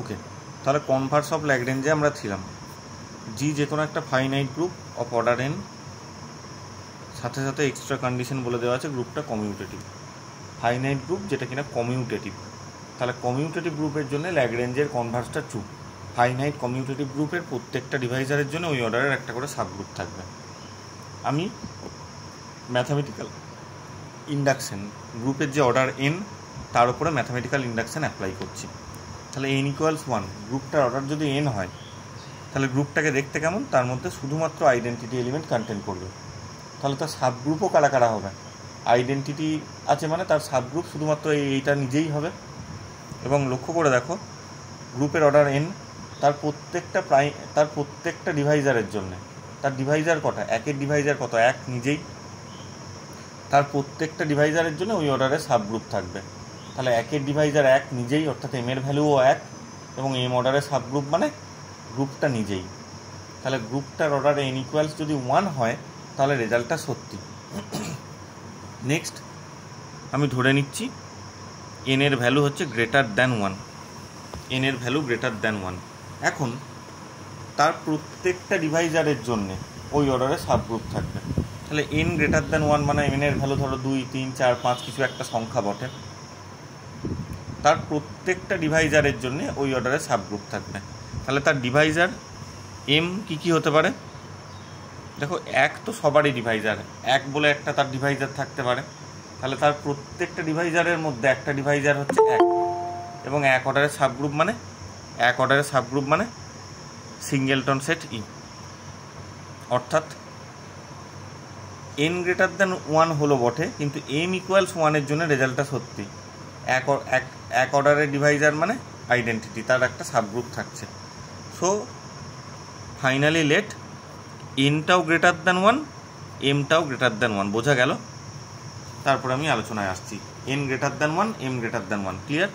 ওকে, তাহলে Converse of ল্যাগ্রেঞ্জে আমরা ছিলাম জি যে কোনো একটা finite group of order N, সাথে সাথে এক্সট্রা কন্ডিশন বলে দেওয়া আছে গ্রুপটা কমিউটেটিভ। ফাইনাইট গ্রুপ যেটা কিনা কমিউটেটিভ, তাহলে কমিউটেটিভ গ্রুপের জন্য ল্যাগ্রেঞ্জের কনভার্সটা ট্রু। ফাইনাইট কমিউটেটিভ গ্রুপের প্রত্যেকটা ডিভাইজারের জন্য ওই অর্ডারের একটা করে সাবগ্রুপ থাকবে। আমি ম্যাথামেটিক্যাল ইন্ডাকশন গ্রুপের যে অর্ডার এন তার উপরে ম্যাথামেটিক্যাল ইন্ডাকশন অ্যাপ্লাই করছি। তাহলে n = 1, গ্রুপটার অর্ডার যদি n হয় তাহলে গ্রুপটাকে দেখতে কেমন, তার মধ্যে শুধুমাত্র আইডেন্টিটি এলিমেন্ট কন্টেন করবে। তাহলে তার সাবগ্রুপও কারা কারা হবে, আইডেন্টিটি আছে মানে তার সাবগ্রুপ শুধুমাত্র এইটা নিজেই হবে। এবং লক্ষ্য করে দেখো গ্রুপের অর্ডার n, তার প্রত্যেকটা ডিভাইজারের জন্য, তার ডিভাইজার কটা, একের ডিভাইজার কত, এক নিজেই, তার প্রত্যেকটা ডিভাইজারের জন্য ওই অর্ডারের সাবগ্রুপ থাকবে। তাহলে একের ডিভাইজার এক নিজেই, অর্থাৎ এম এর ভ্যালুও এক, এবং এম অর্ডারের সাবগ্রুপ মানে গ্রুপটা নিজেই। তাহলে গ্রুপটার অর্ডার n = যদি 1 হয় তাহলে রেজাল্টটা সত্যি। নেক্সট আমি ধরে নিচ্ছি n এর ভ্যালু হচ্ছে গ্রেটার দ্যান 1, n এর ভ্যালু গ্রেটার দ্যান 1। এখন তার প্রত্যেকটা ডিভাইজারের জন্যে ওই অর্ডারে সাবগ্রুপ থাকবে। তাহলে n গ্রেটার দ্যান 1 মানে n এর ভ্যালু ধরো 2, 3, 4, 5 কিছু একটা সংখ্যা বটে, তার প্রত্যেকটা ডিভাইজারের জন্য ওই অর্ডারে সাবগ্রুপ থাকবে। তাহলে তার ডিভাইজার m কি হতে পারে, দেখো এক তো সবারই ডিভাইজার, এক বলে একটা তার ডিভাইজার থাকতে পারে। তাহলে তার প্রত্যেকটা ডিভাইজারের মধ্যে একটা ডিভাইজার হচ্ছে এক, এবং এক অর্ডারের সাবগ্রুপ মানে সিঙ্গেলটন সেট ই, অর্থাৎ n গ্রেটার দ্যান 1 হলো বটে, কিন্তু m = 1 এর জন্য রেজাল্টটা সত্যি। এক অর্ডারের ডিভাইজার মানে আইডেন্টিটি, তার একটা সাবগ্রুপ থাকছে। সো ফাইনালি লেট nটাও গ্রেটার দ্যান 1, mটাও গ্রেটার দ্যান 1, বোঝা গেল? তারপর আমি আলোচনায় আসছি। n greater than 1, m greater than 1, clear?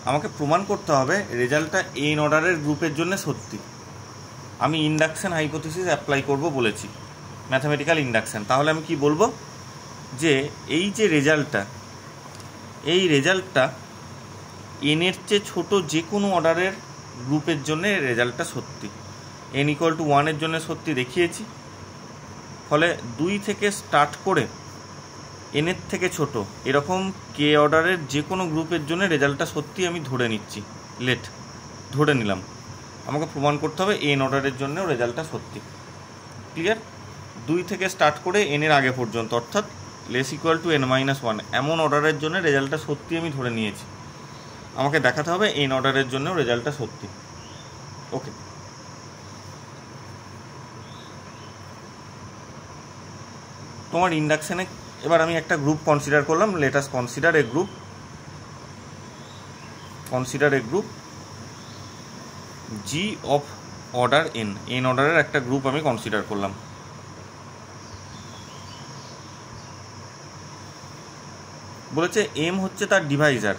আমাকে প্রমাণ করতে হবে রেজাল্টটা n অর্ডারের গ্রুপের জন্য সত্যি। আমি ইন্ডাকশন হাইপোথিসিস অ্যাপ্লাই করব বলেছি, ম্যাথামেটিক্যাল ইন্ডাকশন। তাহলে আমি কি বলবো, যে এই যে রেজাল্টটা, এই রেজাল্টটা n এর চেয়ে ছোট যে কোনো অর্ডারের গ্রুপের জন্য রেজাল্টটা সত্যি। n = 1 এর জন্য সত্যি দেখিয়েছি। ফলে 2 থেকে স্টার্ট করে n এর থেকে ছোট এরকম k অর্ডারের যে কোনো গ্রুপের জন্য রেজাল্টটা সত্যি আমি ধরে নিচ্ছি। লেট ধরে নিলাম, আমাকে প্রমাণ করতে হবে n অর্ডারের জন্যও রেজাল্টটা সত্যি। ক্লিয়ার? 2 থেকে স্টার্ট করে n এর আগে পর্যন্ত, অর্থাৎ <= n-1 এমন অর্ডারের জন্য রেজাল্টটা সত্যি আমি ধরে নিয়েছি। আমাকে দেখাতে হবে n অর্ডারের জন্যও রেজাল্টটা সত্যি। ওকে, তোমার ইন্ডাকশানে এবার আমি একটা গ্রুপ কনসিডার করলাম। Let us consider A group G of order n অর্ডারের একটা গ্রুপ আমি কনসিডার করলাম। বলেছে m হচ্ছে তার ডিভাইজার,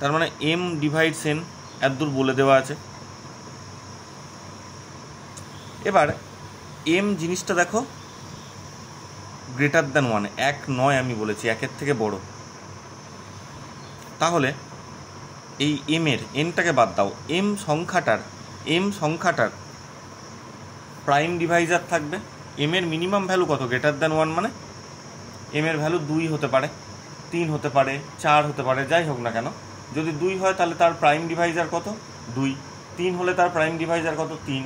তার মানে m ডিভাইডস n, এতদূর বলে দেওয়া আছে। এবার m জিনিসটা দেখো গ্রেটার দ্যান 1, এক নয়, আমি বলেছি একের থেকে বড়। তাহলে এই m এর nটাকে বাদ দাও, m সংখ্যাটার প্রাইম ডিভাইজার থাকবে। m এর মিনিমাম ভ্যালু কত, গ্রেটার দ্যান 1 মানে m এর ভ্যালু 2 হতে পারে, 3 হতে পারে, 4 হতে পারে, যাই হোক না কেন। যদি 2 হয় তাহলে তার প্রাইম ডিভাইজার কত, 2। 3 হলে তার প্রাইম ডিভাইজার কত, 3।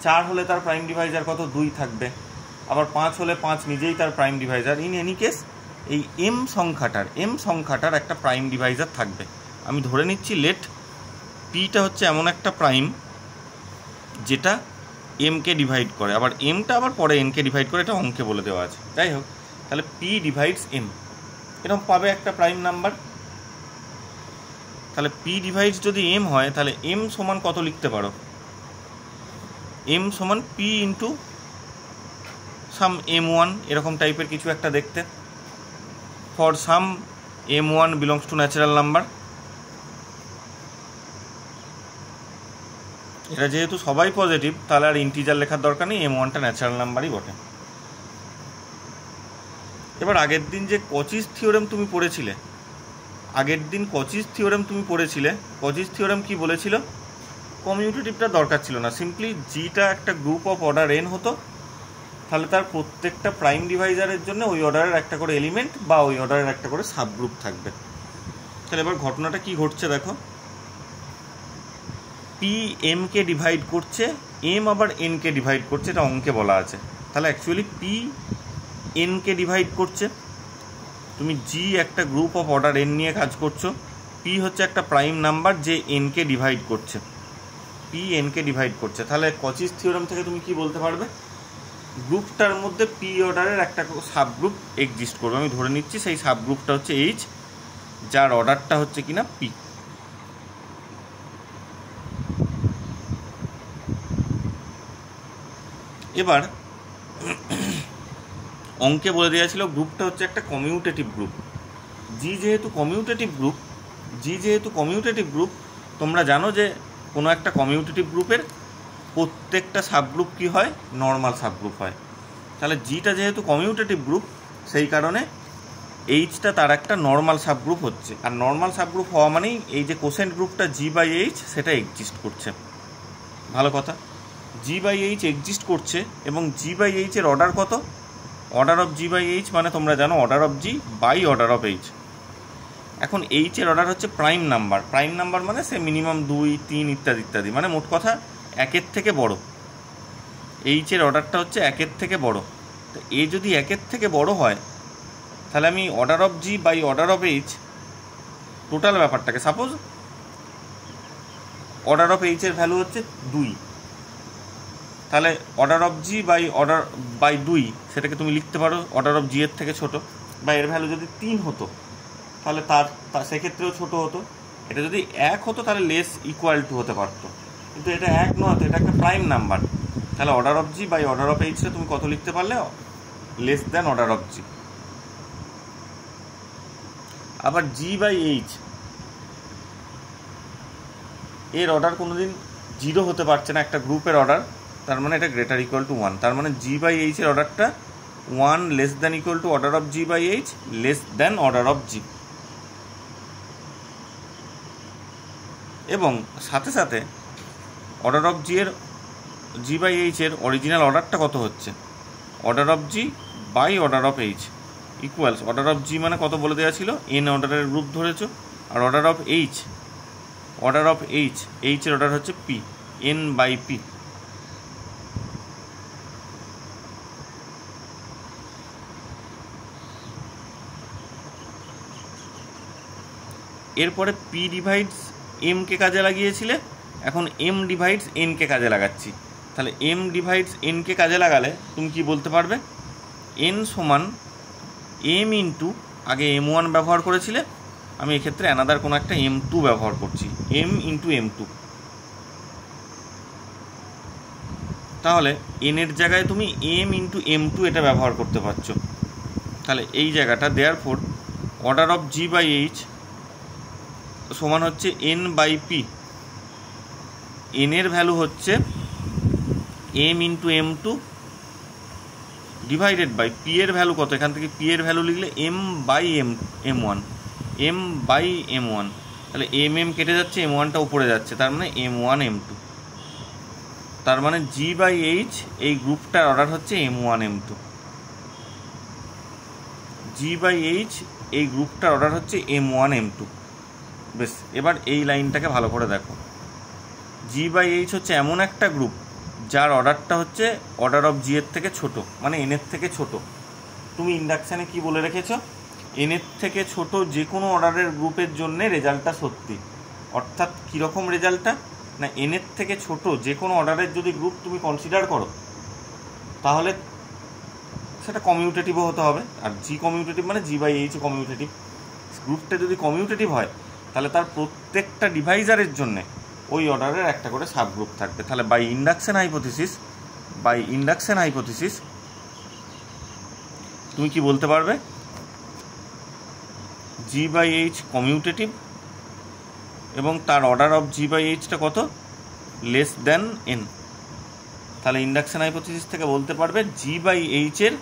4 হলে তার প্রাইম ডিভাইজার কত, 2 থাকবে। আবার 5 হলে 5 নিজেই তার prime Deviser. In any case এই m সংখ্যাটার একটা প্রাইম ডিভাইজার থাকবে। আমি ধরে নিচ্ছি লেট পিটা হচ্ছে এমন একটা প্রাইম যেটা mকে ডিভাইড করে, আবার mটা আবার পরে nকে ডিভাইড করে, এটা অঙ্কে বলে দেওয়া আছে। যাই হোক, তাহলে p ডিভাইডস m, এরকম পাবে একটা প্রাইম নাম্বার। তাহলে p ডিভাইডস যদি m হয় তাহলে m সমান কত লিখতে পারো, m সমান p ইন্টু সাম m1, এরকম টাইপের কিছু একটা দেখতে। For some m1 belongs to natural number. এটা যেহেতু সবাই পজিটিভ তাহলে আর ইন্টিজার লেখার দরকার নেই, m1টা ন্যাচারাল নাম্বারই বটে। এবার আগের দিন যে কচিস থিওরেম তুমি পড়েছিলে, কচিস থিওরেম কি বলেছিল? কমিউটেটিভটা দরকার ছিল না, সিম্পলি জিটা একটা গ্রুপ অফ অর্ডার এন হতো, তাহলে তার প্রত্যেকটা প্রাইম ডিভাইজারের জন্য ওই অর্ডারের একটা করে এলিমেন্ট বা ওই অর্ডারের একটা করে সাবগ্রুপ থাকবে। তাহলে এবার ঘটনাটা কি ঘটছে দেখো, পি এমকে ডিভাইড করছে, এম আবার এনকে ডিভাইড করছে, এটা অঙ্কে বলা আছে। তাহলে অ্যাকচুয়ালি পি এনকে ডিভাইড করছে, তুমি জি একটা গ্রুপ অফ অর্ডার এন নিয়ে কাজ করছো, পি হচ্ছে একটা প্রাইম নাম্বার যে এনকে ডিভাইড করছে, তাহলে কচিস থিওরেম থেকে তুমি কি বলতে পারবে? গ্রুপটার মধ্যে পি অর্ডারের একটা সাবগ্রুপ এক্সিস্ট করবে। আমি ধরে নিচ্ছি সেই সাবগ্রুপটা হচ্ছে এইচ, যার অর্ডারটা হচ্ছে কিনা পি। এবার অঙ্কে বলে দেওয়া ছিল গ্রুপটা হচ্ছে একটা কমিউটেটিভ গ্রুপ। জি যেহেতু কমিউটেটিভ গ্রুপ, তোমরা জানো যে কোনো একটা কমিউটেটিভ গ্রুপের প্রত্যেকটা সাবগ্রুপ কি হয়? নর্মাল সাবগ্রুপ হয়। তাহলে জিটা যেহেতু কমিউটেটিভ গ্রুপ, সেই কারণে এইচটা তার একটা নর্মাল সাবগ্রুপ হচ্ছে। আর নর্মাল সাবগ্রুপ হওয়া মানেই এই যে কোসেন্ট গ্রুপটা জি বাই এইচ সেটা এক্সিস্ট করছে। ভালো কথা, জি বাই এইচ এক্সিস্ট করছে এবং জি বাই এইচের অর্ডার কত? Order of G by H মানে তোমরা জানো order of G by order of H. এখন এইচের অর্ডার হচ্ছে প্রাইম নাম্বার মানে সে মিনিমাম 2, 3 ইত্যাদি, মানে মোট কথা একের থেকে বড়। এইচের অর্ডারটা হচ্ছে একের থেকে বড়। তো এ যদি একের থেকে বড় হয়, তাহলে আমি order of G by order of H total ব্যাপারটাকে, সাপোজ অর্ডার অফ এইচের ভ্যালু হচ্ছে 2, তাহলে অর্ডার অফ জি বাই 2 সেটাকে তুমি লিখতে পারো অর্ডার অফ জি এর থেকে ছোট, বা এর ভ্যালু যদি 3 হতো তাহলে তার সেক্ষেত্রেও ছোট হতো। এটা যদি 1 হতো তাহলে লেস ইকুয়াল টু হতে পারতো, কিন্তু এটা 1 নয়, তো এটা একটা প্রাইম নাম্বার। তাহলে order of G by order of এইচটা তুমি কত লিখতে পারলে? Less than order of G. আবার জি বাই এইচ এর অর্ডার কোনোদিন 0 হতে পারছে না, একটা গ্রুপের অর্ডার, তার মানে এটা গ্রেটার ইকুয়াল টু 1। তার মানে জি বাই এইচের অর্ডারটা 1 less than equal to order of G by H less than order of G. এবং সাথে সাথে অর্ডার অফ জি বাই এইচের অরিজিনাল অর্ডারটা কত হচ্ছে? Order of G by order of H equals order of G মানে কত বলে দেওয়া ছিল? এন অর্ডারের গ্রুপ ধরেছো, আর অর্ডার অফ এইচের অর্ডার হচ্ছে পি, এন বাই পি। এরপরে পি ডিভাইডস এমকে কাজে লাগিয়েছিলে, এখন এম ডিভাইডস এনকে কাজে লাগাচ্ছি। তাহলে এম ডিভাইডস এনকে কাজে লাগালে তুমি কি বলতে পারবে? এন সমান এম ইন্টু, আগে M1 ব্যবহার করেছিলে, আমি এক্ষেত্রে অ্যানাদার কোনো একটা M2 ব্যবহার করছি, এম ইন্টু M2। তাহলে এনের জায়গায় তুমি এম ইন্টু M2 এটা ব্যবহার করতে পারছো। তাহলে এই জায়গাটা therefore order of G by H সমান হচ্ছে এন বাই পি। এনের ভ্যালু হচ্ছে M into M2 divided by P এর ভ্যালু কত? এখান থেকে পি এর ভ্যালু লিখলে এম বাই M1, তাহলে এম কেটে যাচ্ছে, M1টা উপরে যাচ্ছে, তার মানে M1 M2। তার মানে জি বাই এইচ এই গ্রুপটার অর্ডার হচ্ছে M1 M2। G by H এই গ্রুপটার অর্ডার হচ্ছে M1 M2। বেশ, এবার এই লাইনটাকে ভালো করে দেখো। জি বাই এইচ হচ্ছে এমন একটা গ্রুপ যার অর্ডারটা হচ্ছে অর্ডার অফ জি এর থেকে ছোট, মানে এনের থেকে ছোট। তুমি ইন্ডাকশানে কি বলে রেখেছো? এনের থেকে ছোট যে কোনো অর্ডারের গ্রুপের জন্যে রেজাল্টটা সত্যি। অর্থাৎ কীরকম রেজাল্টটা? না, এনের থেকে ছোট যে কোনো অর্ডারের যদি গ্রুপ তুমি কনসিডার করো তাহলে সেটা কমিউটেটিভও হতে হবে। আর জি কমিউটেটিভ মানে জি বাই এইচ কমিউটেটিভ। গ্রুপটা যদি কমিউটেটিভ হয় তাহলে তার প্রত্যেকটা ডিভাইজারের জন্যে ওই অর্ডারের একটা করে সাবগ্রুপ থাকবে। তাহলে বাই ইন্ডাকশন হাইপোথিসিস তুমি কি বলতে পারবে? জি বাই এইচ কমিউটেটিভ এবং তার অর্ডার অফ জি বাই এইচটা কত? Less than N. তাহলে ইন্ডাকশন হাইপোথিসিস থেকে বলতে পারবে জি বাই এইচের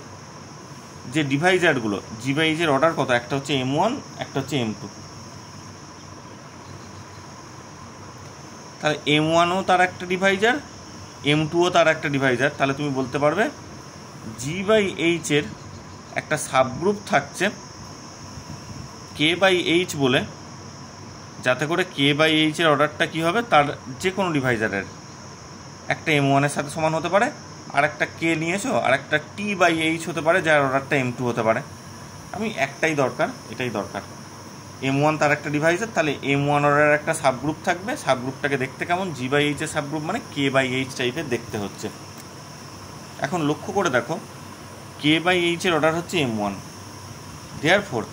যে ডিভাইজারগুলো, জি বাই এইচের অর্ডার কত, একটা হচ্ছে M1, একটা হচ্ছে M2। তাহলে M1ও তার একটা ডিভাইজার, M2ও তার একটা ডিভাইজার। তাহলে তুমি বলতে পারবে জি বাই এইচের একটা সাবগ্রুপ থাকছে কে বাই এইচ বলে, যাতে করে কে বাই এইচের অর্ডারটা কী হবে, তার যে কোনো ডিভাইজারের একটা M1-এর সাথে সমান হতে পারে, আর একটা কে নিয়েছো, আর একটা টি বাই এইচ হতে পারে যার অর্ডারটা M2 হতে পারে। আমি একটাই দরকার, এটাই দরকার, M1 তার একটা ডিভাইজার। তাহলে M1 অর্ডারের একটা সাবগ্রুপ থাকবে, সাবগ্রুপটাকে দেখতে কেমন, জি বাই এইচের সাবগ্রুপ মানে কে বাই এইচ টাইপের দেখতে হচ্ছে। এখন লক্ষ্য করে দেখো, কে বাই এইচের অর্ডার হচ্ছে M1, দেয়ারফোর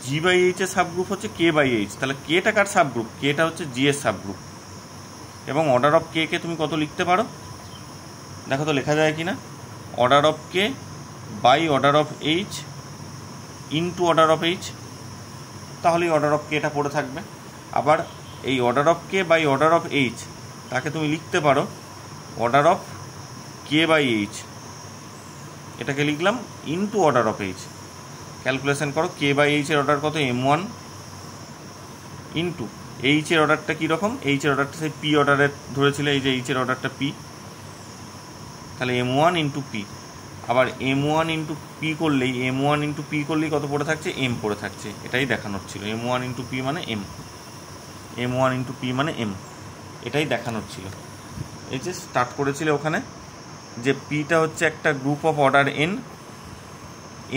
জি বাই এইচের সাবগ্রুপ হচ্ছে কে বাই এইচ। তাহলে কেটা কার সাবগ্রুপ, কেটা হচ্ছে জি এর সাবগ্রুপ। এবং অর্ডার অফ কে তুমি কত লিখতে পারো, দেখো তো লেখা যায় কি না, order of K by order of H into order of H, তাহলেই অর্ডার অফ কেটা পড়ে থাকবে। আবার এই order of K by order of H তাকে তুমি লিখতে পারো order of K by H, এটাকে লিখলাম into order of H. Calculation করো, কে বাই এইচের অর্ডার কত, M1, ইনটু এইচের অর্ডারটা কীরকম, এইচের অর্ডারটা সেই পি অর্ডারের ধরেছিল, এই যে এইচের অর্ডারটা পি, তাহলে M1 ইন্টু পি। আবার M1 ইন্টু পি করলেই, M1 ইন্টু পি করলেই কত পড়ে থাকছে, M পড়ে থাকছে। এটাই দেখানোর ছিল, M1 ইন্টু পি মানে M, M1 ইন্টু পি মানে M, এটাই দেখানোর ছিল। এই যে স্টার্ট করেছিল ওখানে যে পিটা হচ্ছে একটা group of order N,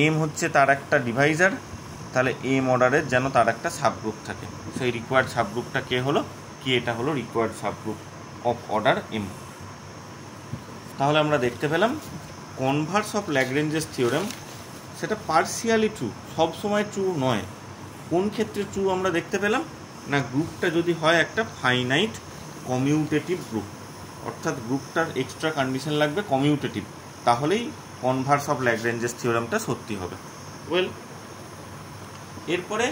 M হচ্ছে তার একটা ডিভাইজার, তাহলে এম অর্ডারের যেন তার একটা সাবগ্রুপ থাকে। সেই রিকোয়ার্ড সাবগ্রুপটা কে হলো, কি এটা হলো required subgroup of order M. তাহলে আমরা দেখতে পেলাম কনভার্স অফ ল্যাগ্রেঞ্জেস থিওরেম সেটা পার্সিয়ালি ট্রু, সব সময় ট্রু নয়। কোন ক্ষেত্রে ট্রু আমরা দেখতে পেলাম না, গ্রুপটা যদি হয় একটা ফাইনাইট কমিউটেটিভ গ্রুপ, অর্থাৎ গ্রুপটার এক্সট্রা কন্ডিশন লাগবে কমিউটেটিভ, তাহলেই কনভার্স অফ ল্যাগ্রেঞ্জেস থিওরেমটা সত্যি হবে। ওয়েল, এরপরে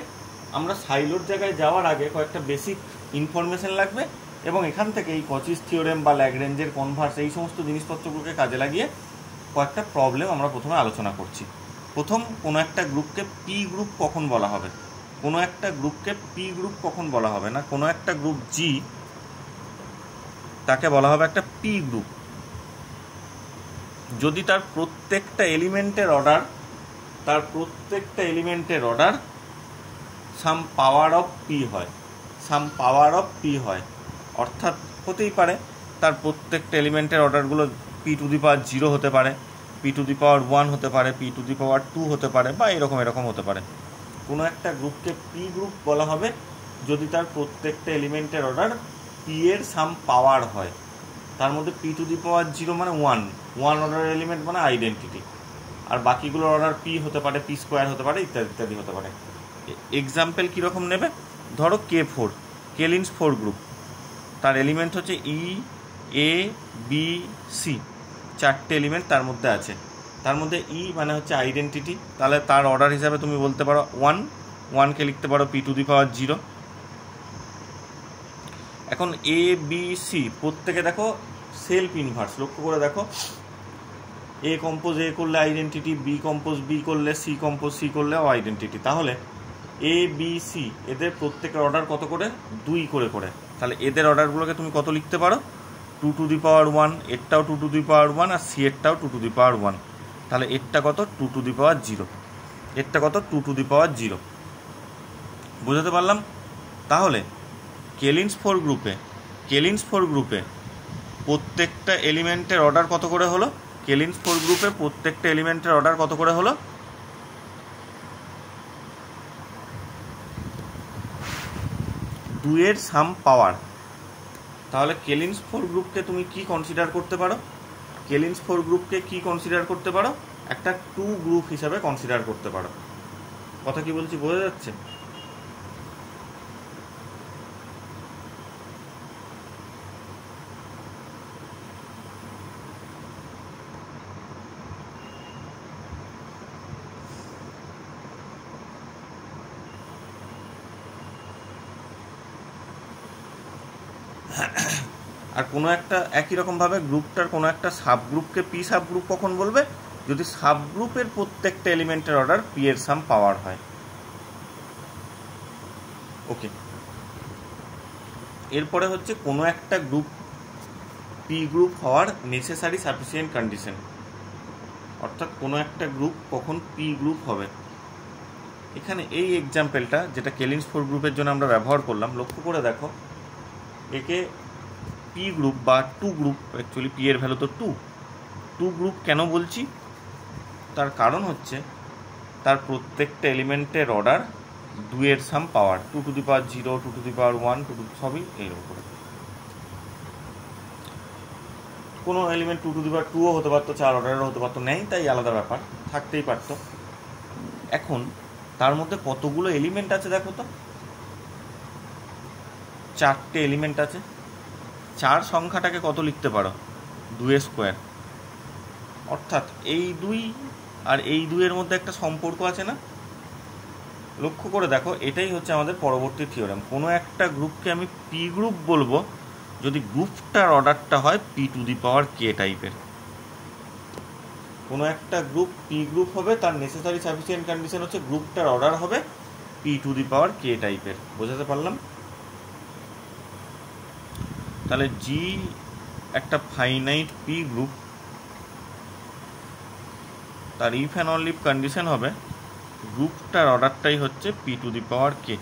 আমরা সাইলোর জায়গায় যাওয়ার আগে কয়েকটা বেসিক ইনফরমেশন লাগবে, এবং এখান থেকে এই কচিস থিওরেম বা ল্যাগ্রেঞ্জের কনভার্স এই সমস্ত জিনিসপত্রগুলোকে কাজে লাগিয়ে কয়েকটা প্রবলেম আমরা প্রথমে আলোচনা করছি। প্রথম, কোনো একটা গ্রুপকে পি গ্রুপ কখন বলা হবে, কোনো একটা গ্রুপকে পি গ্রুপ কখন বলা হবে না, কোনো একটা গ্রুপ জি তাকে বলা হবে একটা পি গ্রুপ যদি তার প্রত্যেকটা এলিমেন্টের order some power of P হয়, অর্থাৎ হতেই পারে তার প্রত্যেকটা এলিমেন্টের অর্ডারগুলো পি টু দি পাওয়ার 0 হতে পারে, পি টু দি পাওয়ার 1 হতে পারে, পি টু দি পাওয়ার 2 হতে পারে, বা এরকম হতে পারে। কোনো একটা গ্রুপকে পি গ্রুপ বলা হবে যদি তার প্রত্যেকটা এলিমেন্টের অর্ডার পি এর সাম পাওয়ার হয়, তার মধ্যে পি টু দি পাওয়ার 0 মানে 1 অর্ডারের এলিমেন্ট মানে আইডেন্টিটি, আর বাকিগুলোর অর্ডার পি হতে পারে, পি স্কোয়ার হতে পারে, ইত্যাদি হতে পারে। এক্সাম্পল কীরকম নেবে, ধরো K4, কেলিন্স 4 গ্রুপ, তার এলিমেন্ট হচ্ছে ই, এ, বি, সি, 4টে এলিমেন্ট তার মধ্যে আছে। তার মধ্যে ই মানে হচ্ছে আইডেন্টিটি, তাহলে তার অর্ডার হিসাবে তুমি বলতে পারো 1কে লিখতে পারো পি টু দি পাওয়ার 0। এখন এ, বি, সি প্রত্যেকে দেখো সেলফ ইনভার্স, লক্ষ্য করে দেখো, এ কম্পোজ এ করলে আইডেন্টিটি, বি কম্পোজ বি করলে, সি কম্পোজ সি করলেও আইডেন্টিটি। তাহলে এ, বি, সি এদের প্রত্যেকের অর্ডার কত করে, 2 করে। তাহলে এদের অর্ডারগুলোকে তুমি কত লিখতে পারো, 2 টু দি পাওয়ার 1, এরটাও 2 টু দি পাওয়ার 1, আর সি এরটাও 2 টু দি পাওয়ার 1। তাহলে এরটা কত, 2 টু দি পাওয়ার 0, এরটা কত, 2 টু দি পাওয়ার 0। বুঝতে পারলাম? তাহলে কেলিন্স 4 গ্রুপে প্রত্যেকটা এলিমেন্টের অর্ডার কত করে হলো, কেলিন্স 4 গ্রুপে প্রত্যেকটা এলিমেন্টের অর্ডার কত করে হলো, 2 এর সাম পাওয়ার। তাহলে কেলিন্স 4 গ্রুপকে তুমি কি কনসিডার করতে পারো, কেলিন্স 4 গ্রুপকে কি কনসিডার করতে পারো, একটা 2 গ্রুপ হিসাবে কনসিডার করতে পারো। কথা কি বলছি বোঝা যাচ্ছে? আর কোনো একটা একই রকমভাবে গ্রুপটার কোনো একটা সাবগ্রুপকে পি সাবগ্রুপ কখন বলবে, যদি সাবগ্রুপের প্রত্যেকটা এলিমেন্টের অর্ডার পি এর সাম পাওয়ার হয়। ওকে, এরপরে হচ্ছে কোনো একটা গ্রুপ পি গ্রুপ হওয়ার নেসেসারি সাফিসিয়েন্ট কন্ডিশন, অর্থাৎ কোনো একটা গ্রুপ কখন পি গ্রুপ হবে। এখানে এই এক্সাম্পলটা যেটা কেলিন্স-4 গ্রুপের জন্য আমরা ব্যবহার করলাম, লক্ষ্য করে দেখো, একে পি গ্রুপ বা টু গ্রুপ, অ্যাকচুয়ালি পি এর ভ্যালু তো টু গ্রুপ কেন বলছি, তার কারণ হচ্ছে তার প্রত্যেকটা এলিমেন্টের অর্ডার 2 এর সাম পাওয়ার, 2 to the power 0, 2 to the power 1, 2 সবই এইরকম করে। কোনো এলিমেন্ট 2 টু দি পাওয়ার 2ও হতে পারতো, 4 অর্ডারেরও হতে পারতো, নেই তাই আলাদা ব্যাপার, থাকতেই পারতো। এখন তার মধ্যে কতগুলো এলিমেন্ট আছে দেখো তো, 4টে এলিমেন্ট আছে। 4 সংখ্যাটাকে কত লিখতে পারো, 2 এর স্কোয়ার, অর্থাৎ এই 2 আর এই 2 এর মধ্যে একটা সম্পর্ক আছে না। লক্ষ্য করে দেখো, এটাই হচ্ছে আমাদের পরবর্তী থিওরেম। কোনো একটা গ্রুপকে আমি পি গ্রুপ বলবো যদি গ্রুপটার অর্ডারটা হয় পি টু দি পাওয়ার কে টাইপের। কোনো একটা গ্রুপ পি গ্রুপ হবে, তার নেসেসারি সাফিসিয়েন্ট কন্ডিশন হচ্ছে গ্রুপটার অর্ডার হবে পি টু দি পাওয়ার কে টাইপের। বোঝাতে পারলাম? তাহলে জি একটা ফাইনাইট পি গ্রুপ, তার ইফ অ্যান্ড অনলি কন্ডিশন হবে গ্রুপটার অর্ডারটাই হচ্ছে P to the power K,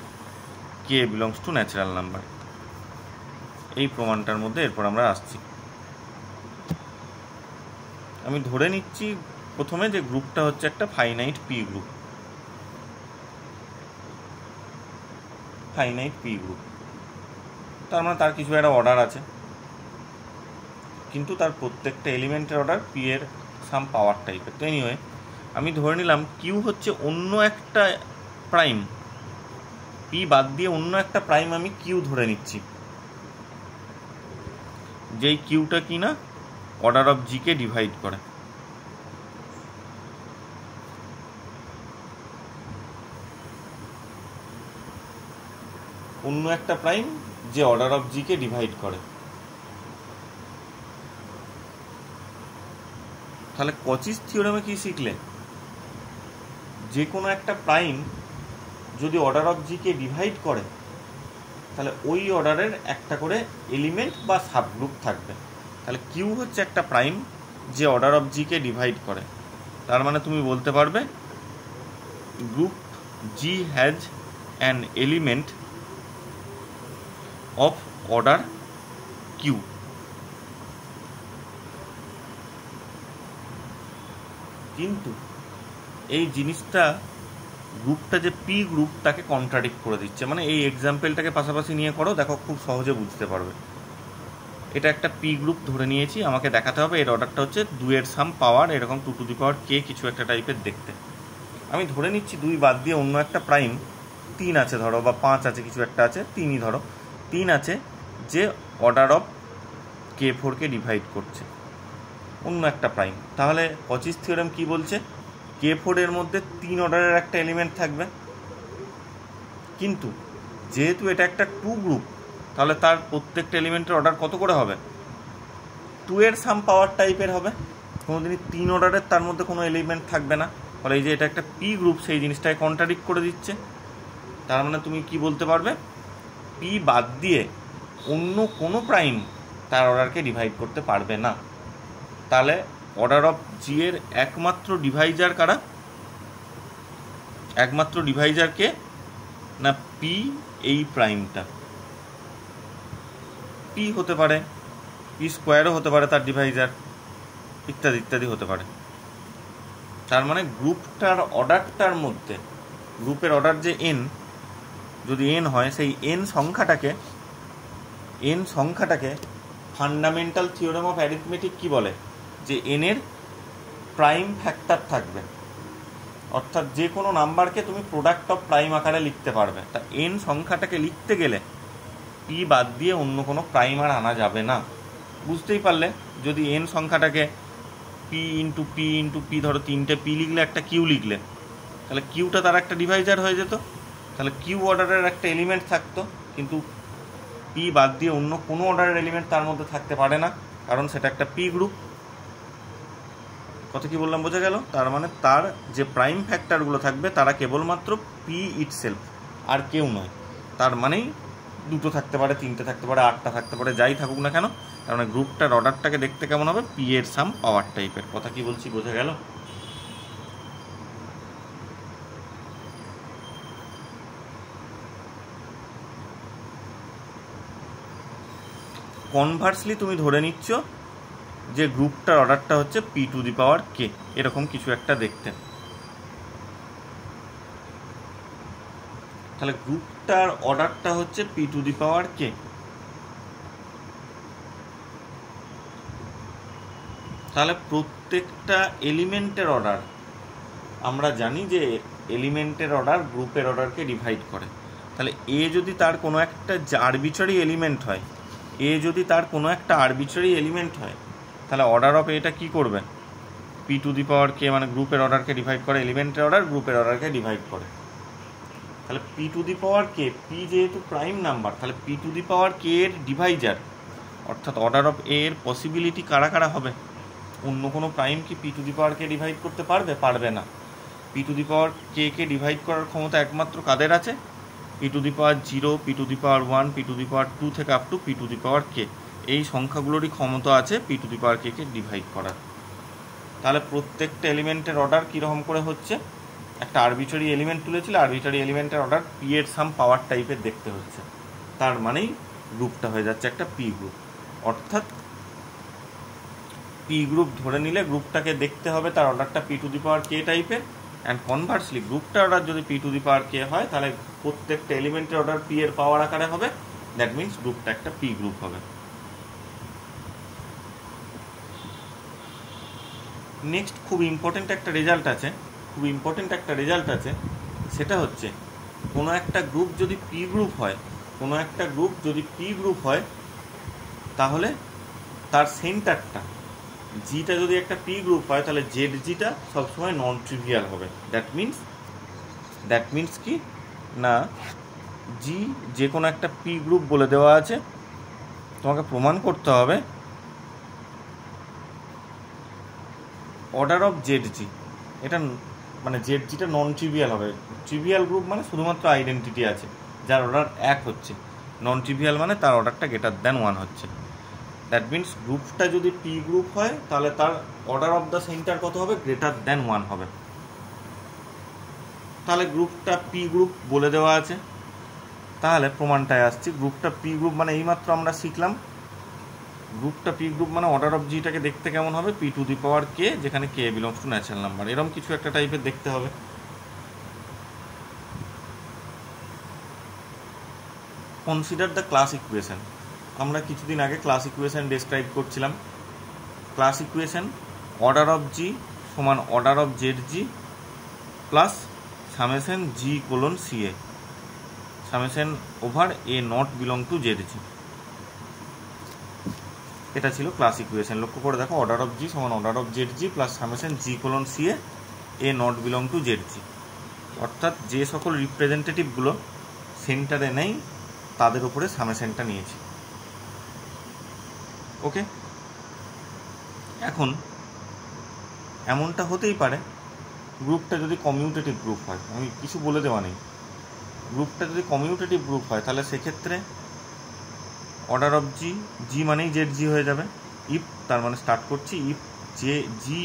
K belongs to natural number. এই প্রমাণটার মধ্যে এরপর আমরা আসছি। আমি ধরে নিচ্ছি প্রথমে যে গ্রুপটা হচ্ছে একটা finite P group, finite P group, তার মানে তার কিছু একটা অর্ডার আছে, কিন্তু তার প্রত্যেকটা এলিমেন্টের অর্ডার পি এর সাম পাওয়ার টাইপের। তো এনিওয়ে আমি ধরে নিলাম কিউ হচ্ছে অন্য একটা প্রাইম, পি বাদ দিয়ে অন্য একটা প্রাইম আমি কিউ ধরে নিচ্ছি, যেই কিউটা কি না অর্ডার অফ জি কে ডিভাইড করে। অন্য একটা প্রাইম যে অর্ডার অফ জি কে ডিভাইড করে। তাহলে কচিস থিওরেমে কি শিখলে, যে কোনো একটা প্রাইম যদি অর্ডার অফ জি কে ডিভাইড করে তাহলে ওই অর্ডারের একটা করে এলিমেন্ট বা সাবগ্রুপ থাকবে। তাহলে কিউ হচ্ছে একটা প্রাইম যে অর্ডার অফ জি কে ডিভাইড করে, তার মানে তুমি বলতে পারবে group G has an element of order Q. কিন্তু এই জিনিসটা গ্রুপটা যে পি গ্রুপ তাকে কন্ট্রাডিক্ট করে দিচ্ছে, মানে এই এক্সাম্পলটাকে পাশাপাশি নিয়ে করো, দেখো খুব সহজে বুঝতে পারবে। এটা একটা পি গ্রুপ ধরে নিয়েছি, আমাকে দেখাতে হবে এর অর্ডারটা হচ্ছে 2 এর সাম পাওয়ার এরকম 2 টু দি পাওয়ার কে কিছু একটা টাইপের দেখতে। আমি ধরে নিচ্ছি 2 বাদ দিয়ে অন্য একটা প্রাইম 3 আছে ধরো, বা 5 আছে, কিছু একটা আছে, 3ই ধরো, 3 আছে যে অর্ডার অফ কে4 কে ডিভাইড করছে, অন্য একটা প্রাইম। তাহলে কচিস থিওরেম কি বলছে, কে4 এর মধ্যে 3 অর্ডারের একটা এলিমেন্ট থাকবে, কিন্তু যেহেতু এটা একটা 2 গ্রুপ তাহলে তার প্রত্যেকটা এলিমেন্টের অর্ডার কত করে হবে, 2 এর সাম পাওয়ার টাইপের হবে। কোনোদিনই 3 অর্ডারের তার মধ্যে কোনো এলিমেন্ট থাকবে না। ফলে এই যে এটা একটা পি গ্রুপ সেই জিনিসটাকে কন্ট্রাডিক্ট করে দিচ্ছে। তার মানে তুমি কি বলতে পারবে, পি বাদ দিয়ে অন্য কোনো প্রাইম তার অর্ডারকে ডিভাইড করতে পারবে না। তাহলে অর্ডার অফ জি এর একমাত্র ডিভাইজার কারা, একমাত্র ডিভাইজারকে না পি এই প্রাইমটা। পি হতে পারে, পি স্কোয়ারও হতে পারে তার ডিভাইজার, ইত্যাদি ইত্যাদি হতে পারে। তার মানে গ্রুপটার অর্ডারটার মধ্যে, গ্রুপের অর্ডার যে এন, যদি এন হয় সেই এন সংখ্যাটাকে ফান্ডামেন্টাল থিওরেম অফ অ্যারিথমেটিক কি বলে, যে এন এর প্রাইম ফ্যাক্টর থাকবে, অর্থাৎ যে কোনো নাম্বারকে তুমি প্রোডাক্ট অফ প্রাইম আকারে লিখতে পারবে। তা এন সংখ্যাটাকে লিখতে গেলে পি বাদ দিয়ে অন্য কোনো প্রাইম আর আনা যাবে না। বুঝতেই পারলে, যদি এন সংখ্যাটাকে পি ইন্টু পি ধরো 3টে পি লিখলে একটা কিউ লিখলে, তাহলে কিউটা তার একটা ডিভাইজার হয়ে যেত, তাহলে কিউ অর্ডারের একটা এলিমেন্ট থাকতো, কিন্তু পি বাদ দিয়ে অন্য কোনো অর্ডারের এলিমেন্ট তার মধ্যে থাকতে পারে না, কারণ সেটা একটা পি গ্রুপ। কত কি বললাম বোঝা গেল? তার মানে তার যে প্রাইম ফ্যাক্টরগুলো থাকবে তারা কেবলমাত্র পি ইটসেলফ, আর কেউ নয়। তার মানেই দুটো থাকতে পারে, তিনটে থাকতে পারে, আটটা থাকতে পারে, যাই থাকুক না কেন, তার মানে গ্রুপটার অর্ডারটাকে দেখতে কেমন হবে? পি এর সাম পাওয়ার টাইপের। কথা কি বলছি বোঝা গেল? কনভার্সলি তুমি ধরে নিচ্ছ যে গ্রুপটার অর্ডারটা হচ্ছে পি টু দি পাওয়ার কে, এরকম কিছু একটা দেখতে। তাহলে গ্রুপটার অর্ডারটা হচ্ছে পি টু দি পাওয়ার কে। তাহলে প্রত্যেকটা এলিমেন্টের অর্ডার, আমরা জানি যে এলিমেন্টের অর্ডার গ্রুপের অর্ডারকে ডিভাইড করে। তাহলে এ যদি তার কোনো একটা আরবিট্রারি এলিমেন্ট হয়, তাহলে অর্ডার অফ এটা কি করবে? পি টু দি পাওয়ার কে, মানে গ্রুপের অর্ডারকে ডিভাইড করে, এলিমেন্টের অর্ডার গ্রুপের অর্ডারকে ডিভাইড করে। তাহলে P to the power K, P যেহেতু প্রাইম নাম্বার, তাহলে পি টু দি পাওয়ার কে এর ডিভাইজার, অর্থাৎ অর্ডার অফ এ এর পসিবিলিটি কারা কারা হবে? অন্য কোনো প্রাইম কি P to the power K divide করতে পারবে? পারবে না। P to the power K কে ডিভাইড করার ক্ষমতা একমাত্র কাদের আছে? P to the power 0, P to the power 1, P to the power 2 থেকে up to P to the power K, এই সংখ্যাগুলোরই ক্ষমতা আছে P to the power K কে ডিভাইড করার। তাহলে প্রত্যেকটা এলিমেন্টের অর্ডার কীরকম করে হচ্ছে? একটা আরবিট্রারি এলিমেন্ট তুলেছিল, আরবিট্রারি এলিমেন্টের অর্ডার পি এর সাম পাওয়ার টাইপের দেখতে হচ্ছে। তার মানেই গ্রুপটা হয়ে যাচ্ছে একটা পি গ্রুপ। অর্থাৎ পি গ্রুপ ধরে নিলে গ্রুপটাকে দেখতে হবে তার অর্ডারটা পি টু দি পাওয়ার কে টাইপের, অ্যান্ড কনভার্সলি গ্রুপটার অর্ডার যদি পি টু দি পাওয়ার কে হয়, তাহলে প্রত্যেকটা এলিমেন্টের অর্ডার পি এর পাওয়ার আকারে হবে। দ্যাট মিনস গ্রুপটা একটা পি গ্রুপ হবে। নেক্সট খুব ইম্পর্টেন্ট একটা রেজাল্ট আছে, সেটা হচ্ছে কোনো একটা গ্রুপ যদি পি গ্রুপ হয়, তাহলে তার সেন্টারটা জিটা যদি একটা পি গ্রুপ হয়, তাহলে জেড জিটা সবসময় নন ট্রিভিয়াল হবে। দ্যাট মিনস কি না, জি যে কোনো একটা পি গ্রুপ বলে দেওয়া আছে, তোমাকে প্রমাণ করতে হবে অর্ডার অফ জেড জি, এটা মানে জেড জিটা নন ট্রিভিয়াল হবে। ট্রিভিয়াল গ্রুপ মানে শুধুমাত্র আইডেন্টিটি আছে, যার অর্ডার 1 হচ্ছে। নন ট্রিভিয়াল মানে তার অর্ডারটা গ্রেটার দ্যান 1 হচ্ছে। দ্যাট মিনস গ্রুপটা যদি পি গ্রুপ হয়, তাহলে তার অর্ডার অফ দ্য সেন্টার কত হবে? গ্রেটার দ্যান 1 হবে। তাহলে গ্রুপটা পি গ্রুপ বলে দেওয়া আছে। তাহলে প্রমাণটায় আসছি, গ্রুপটা পি গ্রুপ মানে এইমাত্র আমরা শিখলাম গ্রুপটা পি গ্রুপ মানে অর্ডার অফ জিটাকে দেখতে কেমন হবে? P to the power K, যেখানে K belongs to natural number, এরকম কিছু একটা টাইপের দেখতে হবে। Consider the class equation. আমরা কিছুদিন আগে ক্লাস ইকুয়েশন ডেসক্রাইব করছিলাম। Class equation order of G সমান order of Z G plus summation G colon C A, summation over A not belong to Z G. এটা ছিল ক্লাস ইকুয়েশন। লক্ষ্য করে দেখো, অর্ডার অফ জি সমান order of Z G plus summation G colon C A not belong to Z G. অর্থাৎ যে সকল রিপ্রেজেন্টেটিভগুলো সেন্টারে নেই তাদের উপরে সামেশনটা নিয়েছি। ওকে, এখন এমনটা হতেই পারে গ্রুপটা যদি কমিউটেটিভ গ্রুপ হয়, আমি কিছু বলে দেওয়া নেই, গ্রুপটা যদি কমিউটেটিভ গ্রুপ হয়, তাহলে সেক্ষেত্রে অর্ডার অফ জি মানেই জেড জি হয়ে যাবে। ইফ, তার মানে স্টার্ট করছি, ইফ যে জি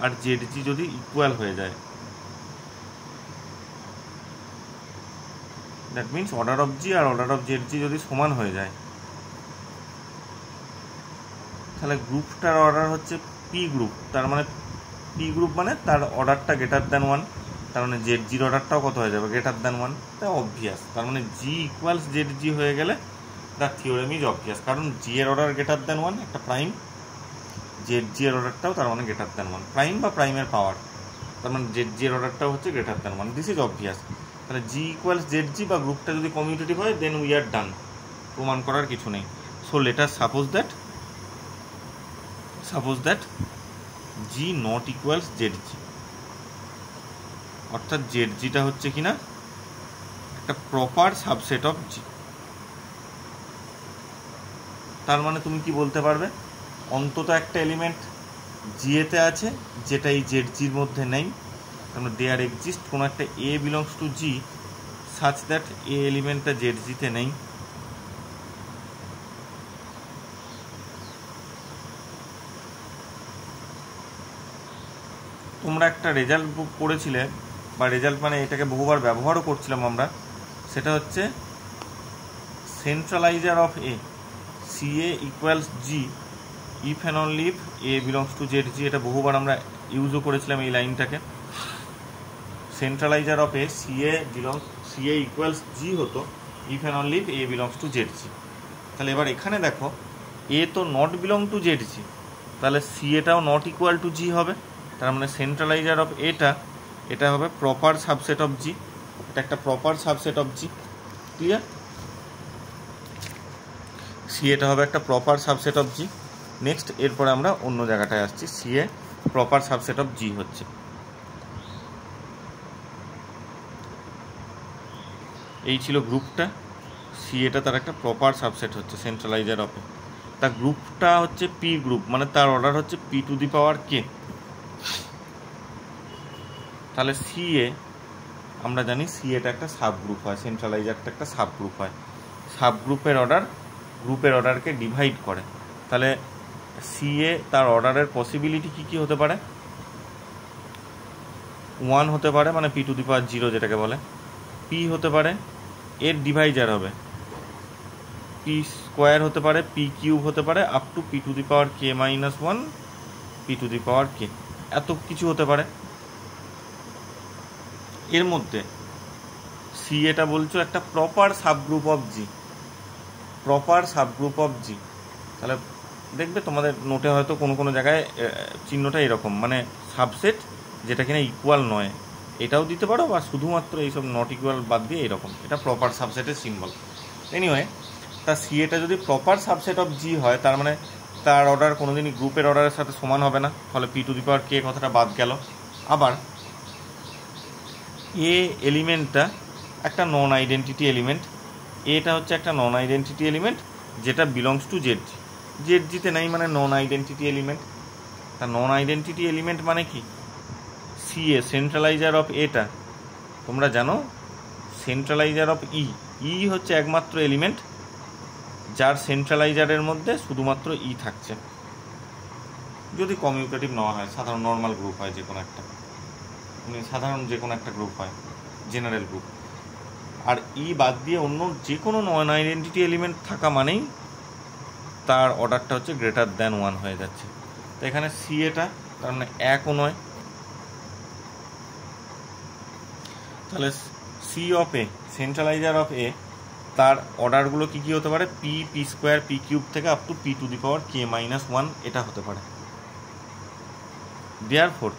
আর জেড জি যদি ইকুয়াল হয়ে যায়, that means order of G আর অর্ডার অফ জেড জি যদি সমান হয়ে যায়, তাহলে গ্রুপটার অর্ডার হচ্ছে পি গ্রুপ। তার মানে পি গ্রুপ মানে তার অর্ডারটা গ্রেটার দ্যান 1, তার মানে জেড জির অর্ডারটাও কত হয়ে যাবে? Greater than 1। তাই অবভিয়াস, তার মানে জি ইকুয়ালস জেড জি হয়ে গেলে দ্য থিওরেম ইজ অবভিয়াস, কারণ জি এর অর্ডার গ্রেটার দ্যান 1 একটা প্রাইম, জেড জি এর অর্ডারটাও তার মানে গ্রেটার দ্যান 1, প্রাইম বা প্রাইমের পাওয়ার, তার মানে জেড জি এর অর্ডারটাও হচ্ছে greater than 1। This is obvious. তাহলে জি ইকুয়ালস জেড জি বা গ্রুপটা যদি কমিউটেটিভ হয়, দেন উই আর ডান, প্রমাণ করার কিছু নেই। So let us suppose that G not equals Z G, অর্থাৎ জেড জিটা হচ্ছে কিনা একটা প্রপার সাবসেট অফ জি। তার মানে তুমি কি বলতে পারবে? অন্তত একটা এলিমেন্ট জিএতে আছে, যেটা এই জেড জির মধ্যে নেই। আমরা দেয়ার এক্সিস্ট কোনো একটা A belongs to G such that A এলিমেন্টটা জেড জিতে নেই। তোমরা একটা রেজাল্ট বুক পড়েছিলে, বা রেজাল্ট মানে এটাকে বহুবার ব্যবহারও করছিলাম আমরা, সেটা হচ্ছে centralizer of A C A equals G if and only if A belongs to Z G. এটা বহুবার আমরা ইউজও করেছিলাম এই লাইনটাকে। Centralizer of A C A equals G হতো if and only if A belongs to Z G. তাহলে এবার এখানে দেখো এ তো not belong to Z G, তাহলে সি এটাও নট ইকুয়াল টু জি হবে। তার মানে সেন্ট্রালাইজার অফ এটা হবে প্রপার সাবসেট অফ জি। এটা একটা proper subset of G. Clear? C এটা হবে একটা proper subset of G. Next এরপরে আমরা অন্য জায়গাটায় আসছি। C A proper subset of G হচ্ছে, এই ছিল গ্রুপটা। সি এটা তার একটা প্রপার সাবসেট হচ্ছে সেন্ট্রালাইজার অফ এ। তার গ্রুপটা হচ্ছে পি গ্রুপ, মানে তার অর্ডার হচ্ছে পি টু দি পাওয়ার কে। তাহলে সি এ আমরা জানি সি এটা একটা সাব গ্রুপ হয়, সেন্ট্রালাইজারটা একটা সাব গ্রুপ হয়। সাব গ্রুপের অর্ডার গ্রুপের অর্ডারকে ডিভাইড করে। তাহলে সি এ তার অর্ডারের পসিবিলিটি কী কী হতে পারে? 1 হতে পারে, মানে পি টু দি পাওয়ার 0 যেটাকে বলে। পি হতে পারে, এর ডিভাইজার হবে পি স্কোয়ার হতে পারে, পি কিউব হতে পারে, up to P to the power K minus 1 P to the power K, এত কিছু হতে পারে। এর মধ্যে সি এটা বলছো একটা proper subgroup of G, proper subgroup of G. তাহলে দেখবে তোমাদের নোটে হয়তো কোনো কোনো জায়গায় চিহ্নটা এরকম, মানে সাবসেট যেটা কিনা ইকুয়াল নয়, এটাও দিতে পারো, বা শুধুমাত্র এইসব নট ইকুয়াল বাদ দিয়ে এরকম, এটা প্রপার সাবসেটের সিম্বল। এনিওয়ে, তা সি এটা যদি প্রপার সাবসেট অফ জি হয়, তার মানে তার অর্ডার কোনোদিনই গ্রুপের অর্ডারের সাথে সমান হবে না, ফলে পি টু দি পাওয়ার কে কথাটা বাদ গেল। আবার এ এলিমেন্টটা একটা নন আইডেন্টিটি এলিমেন্ট, এটা হচ্ছে একটা নন আইডেন্টিটি এলিমেন্ট যেটা belongs to Z G. Z জিতে নেই মানে নন আইডেন্টিটি এলিমেন্ট। তা নন আইডেন্টিটি এলিমেন্ট মানে কি? সি এ সেন্ট্রালাইজার অফ এটা তোমরা জানো সেন্ট্রালাইজার অফ ই হচ্ছে একমাত্র এলিমেন্ট যার সেন্ট্রালাইজারের মধ্যে শুধুমাত্র ই থাকছে, যদি কমিউটেটিভ নেওয়া হয়, সাধারণ নর্মাল গ্রুপ হয় যে কোনো একটা, সাধারণ যে কোনো একটা গ্রুপ হয়, জেনারেল গ্রুপ। আর ই বাদ দিয়ে অন্য যে কোনো নন আইডেন্টিটি এলিমেন্ট থাকা মানেই তার অর্ডারটা হচ্ছে গ্রেটার দ্যান 1 হয়ে যাচ্ছে। তো এখানে সি এটা তার মানে 1ও নয়। তাহলে C of A centralizer of A তার অর্ডারগুলো কী কী হতে পারে? P, P square, P cube থেকে up to P to the power K minus 1 এটা হতে পারে। Therefore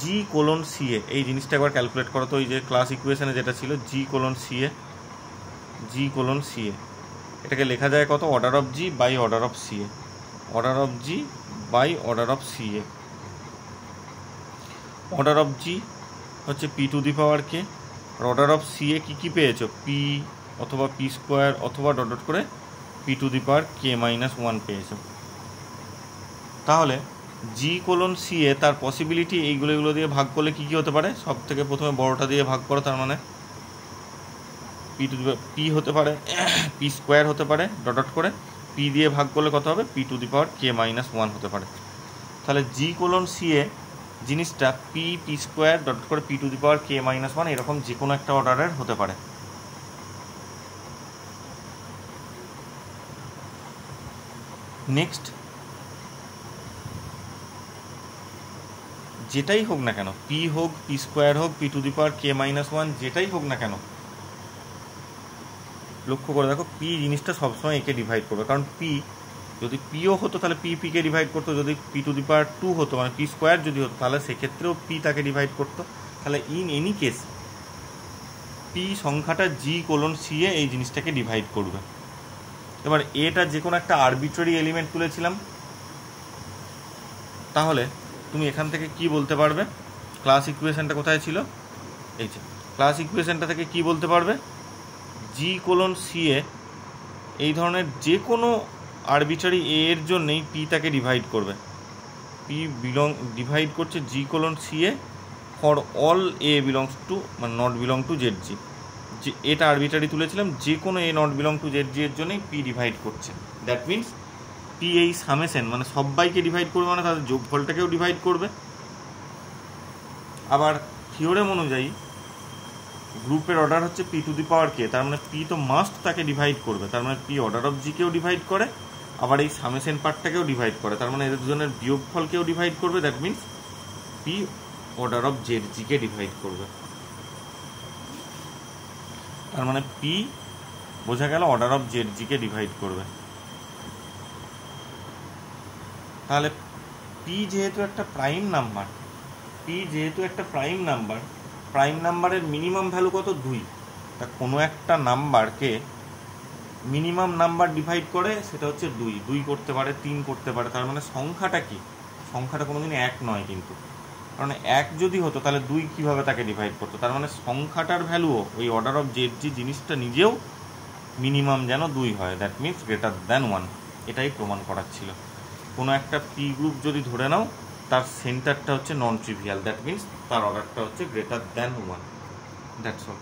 G colon C A, এই জিনিসটা একবার ক্যালকুলেট করো তো, ওই যে ক্লাস ইকুয়েশনে যেটা ছিল জি কোলন সি এ, এটাকে লেখা যায় কত? Order of G by order of C A, order of G by order of C A. Order of G হচ্ছে P to the power K, আর অর্ডার অফ সি এ কী কী পেয়েছো? পি অথবা পি স্কোয়ার অথবা dot dot করে P to the power K minus 1 পেয়েছো। তাহলে জি কোলন সি এ তার পসিবিলিটি এইগুলো দিয়ে ভাগ করলে কী কী হতে পারে? সব থেকে প্রথমে বড়টা দিয়ে ভাগ করো, তার মানে পি টু দি পি হতে পারে, পি স্কোয়ার হতে পারে ডট ডট করে, পি দিয়ে ভাগ করলে কত হবে? P to the power K minus 1 হতে পারে। তাহলে জি কোলন সি এ জিনিসটা পি স্কোয়ার ডট করে P to the power K minus 1 এরকম যে কোনো একটা অর্ডারের হতে পারে। নেক্সট, যেটাই হোক না কেন, পি হোক, পি স্কোয়ার হোক, P to the power K minus 1 যেটাই হোক না কেন, লক্ষ্য করে দেখো পি জিনিসটা সবসময় একে ডিভাইড করবে, কারণ পি যদি পিও হতো তাহলে পিকে ডিভাইড করতো, যদি পি টু দি পাওয়ার 2 হতো মানে পি স্কোয়ার যদি হতো তাহলে সেক্ষেত্রেও পি তাকে ডিভাইড করতো। তাহলে ইন এনি কেস পি সংখ্যাটা জি কোলন সি এ এই জিনিসটাকে ডিভাইড করবে। এবার এটা যে কোনো একটা আরবিট্রারি এলিমেন্ট তুলেছিলাম, তাহলে তুমি এখান থেকে কি বলতে পারবে? ক্লাস ইকুয়েশনটা কোথায় ছিল? এই যে ক্লাস ইকুয়েশনটা থেকে কি বলতে পারবে? জি কোলন সি এ এই ধরনের যে কোনো আরবিট্রারি এ এর জন্যেই পি তাকে ডিভাইড করবে। পি ডিভাইড করছে G colon C A for all A belongs to মানে not belong to Z G. যে এটা আরবিটারি তুলেছিলাম, যে কোনো A not belong to Z G এর জন্যই পি ডিভাইড করছে। দ্যাট মিনস পি এই সামেশন মানে সবাইকে ডিভাইড করবে, মানে তাদের যোগফলটাকেও ডিভাইড করবে। আবার থিওরেম অনুযায়ী গ্রুপের অর্ডার হচ্ছে পি টু দি পাওয়ার কে, তার মানে পি তো মাস্ট তাকে ডিভাইড করবে, তার মানে পি অর্ডার অফ জিকেও ডিভাইড করে, আবার এই সামেশন পার্টটাকেও ডিভাইড করে, তার মানে এদের দুজনের বিয়োগফলকেও ডিভাইড করবে। That means P order of Z জিকে ডিভাইড করবে, তার মানে পি বোঝা গেল অর্ডার অফ জেড জিকে ডিভাইড করবে। তাহলে পি যেহেতু একটা প্রাইম নাম্বার, প্রাইম নাম্বারের মিনিমাম ভ্যালু কত? 2। তা কোনো একটা নাম্বারকে মিনিমাম নাম্বার ডিভাইড করে সেটা হচ্ছে 2 করতে পারে, 3 করতে পারে। তার মানে সংখ্যাটা কি? সংখ্যাটা কোনোদিন 1 নয় কিন্তু, কারণ 1 যদি হতো তাহলে 2 কীভাবে তাকে ডিভাইড করতো? তার মানে সংখ্যাটার ভ্যালুও ওই অর্ডার অফ জেড জি জিনিসটা নিজেও মিনিমাম যেন 2 হয়, দ্যাট মিনস গ্রেটার দ্যান 1। এটাই প্রমাণ করার ছিল। কোনো একটা পি গ্রুপ যদি ধরে নাও তার সেন্টারটা হচ্ছে নন ট্রিভিয়াল, দ্যাট মিনস তার অর্ডারটা হচ্ছে greater than 1, that's all.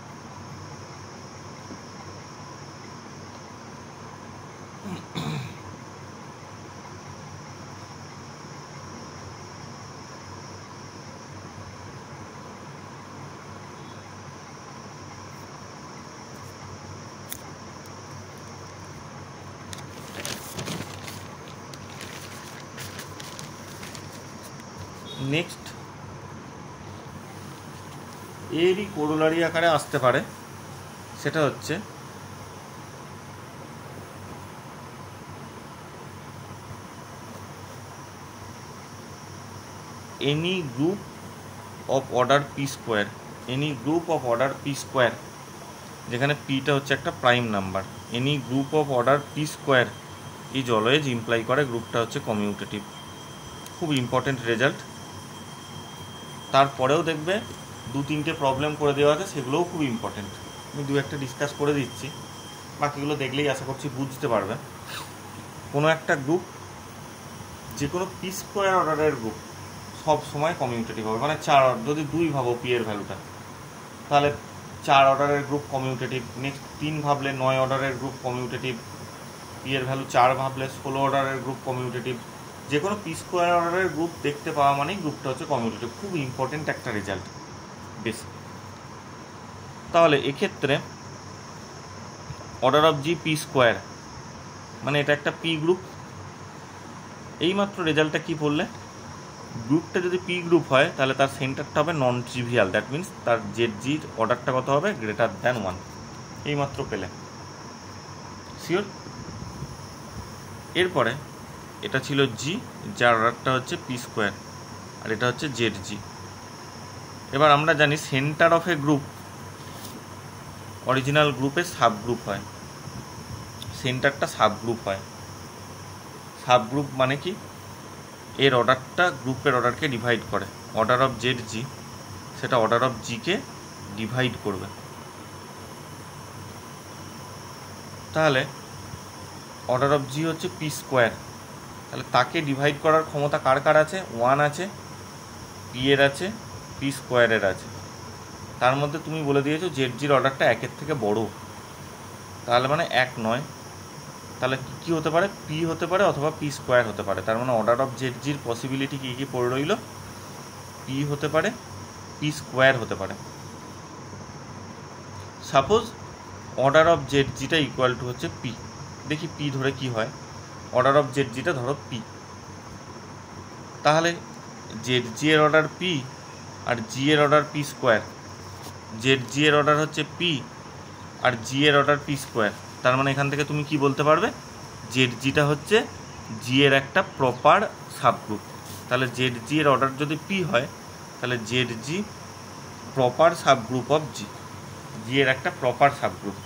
Next এরই কোরোলারি আকারে আসতে পারে, সেটা হচ্ছে any group of order P square, যেখানে পিটা হচ্ছে একটা prime number. Any group of order P square is always imply করে গ্রুপটা হচ্ছে কমিউটেটিভ। খুব ইম্পর্টেন্ট রেজাল্ট। তারপরেও দেখবে 2-3টে প্রবলেম করে দেওয়া আছে, সেগুলোও খুব ইম্পর্টেন্ট। আমি 2-একটা ডিসকাস করে দিচ্ছি, বাকিগুলো দেখলেই আশা করছি বুঝতে পারবে। কোনো একটা গ্রুপ, যে কোনো পি স্কোয়ার অর্ডারের গ্রুপ সব সময় কমিউটেটিভ হবে, মানে 4 যদি 2 ভাবো পি এর ভ্যালুটা, তাহলে 4 অর্ডারের গ্রুপ কমিউটেটিভ। নেক্সট 3 ভাবলে 9 অর্ডারের গ্রুপ কমিউটেটিভ। পি এর ভ্যালু 4 ভাবলে 16 অর্ডারের গ্রুপ কমিউটেটিভ। যে কোনো পি স্কোয়ার অর্ডারের গ্রুপ দেখতে পাওয়া মানেই গ্রুপটা হচ্ছে কমিউটেটিভ। খুব ইম্পর্টেন্ট একটা রেজাল্ট বেশ। তাহলে এক্ষেত্রে order of G P square মানে এটা একটা পি গ্রুপ। এইমাত্র রেজাল্টটা কি পড়লে? গ্রুপটা যদি পি গ্রুপ হয় তাহলে তার সেন্টারটা হবে নন ট্রিভিয়াল, দ্যাট মিনস তার জেড জির অর্ডারটা কত হবে? Greater than 1। এইমাত্র পেলে, শিওর? এরপরে এটা ছিল জি, যার অর্ডারটা হচ্ছে পি স্কোয়ার, আর এটা হচ্ছে জেড জি। এবার আমরা জানি centre of A group original গ্রুপের সাব গ্রুপ হয়, সেন্টারটা সাব গ্রুপ হয়। সাব গ্রুপ মানে কি? এর অর্ডারটা গ্রুপের অর্ডারকে ডিভাইড করে। অর্ডার অফ জেড জি সেটা অর্ডার অফ জিকে ডিভাইড করবে। তাহলে অর্ডার অফ জি হচ্ছে পি স্কোয়ার, তাহলে তাকে ডিভাইড করার ক্ষমতা কার কার আছে? 1 আছে, পি এর আছে, পি স্কোয়ারের আছে। তার মধ্যে তুমি বলে দিয়েছো জেড জির অর্ডারটা 1-এর থেকে বড়, তাহলে মানে 1 নয়। তাহলে কী হতে পারে? পি হতে পারে অথবা পি স্কোয়ার হতে পারে। তার মানে অর্ডার অফ জেড জির পসিবিলিটি কী কী পড়ে রইল? পি হতে পারে, পি স্কোয়ার হতে পারে। সাপোজ অর্ডার অফ জেড জিটা ইকুয়াল টু হচ্ছে পি। দেখি পি ধরে কি হয়। অর্ডার অফ জেড জিটা ধরো পি, তাহলে জেড জি এর অর্ডার পি আর জি এর order P square. Z G এর অর্ডার হচ্ছে পি আর জি এর অর্ডার পি স্কোয়ার। তার মানে এখান থেকে তুমি কি বলতে পারবে? জেড জিটা হচ্ছে জি এর একটা প্রপার সাবগ্রুপ। তাহলে জেড জি এর অর্ডার যদি পি হয় তাহলে Z G proper subgroup of G, G এর একটা প্রপার সাবগ্রুপ।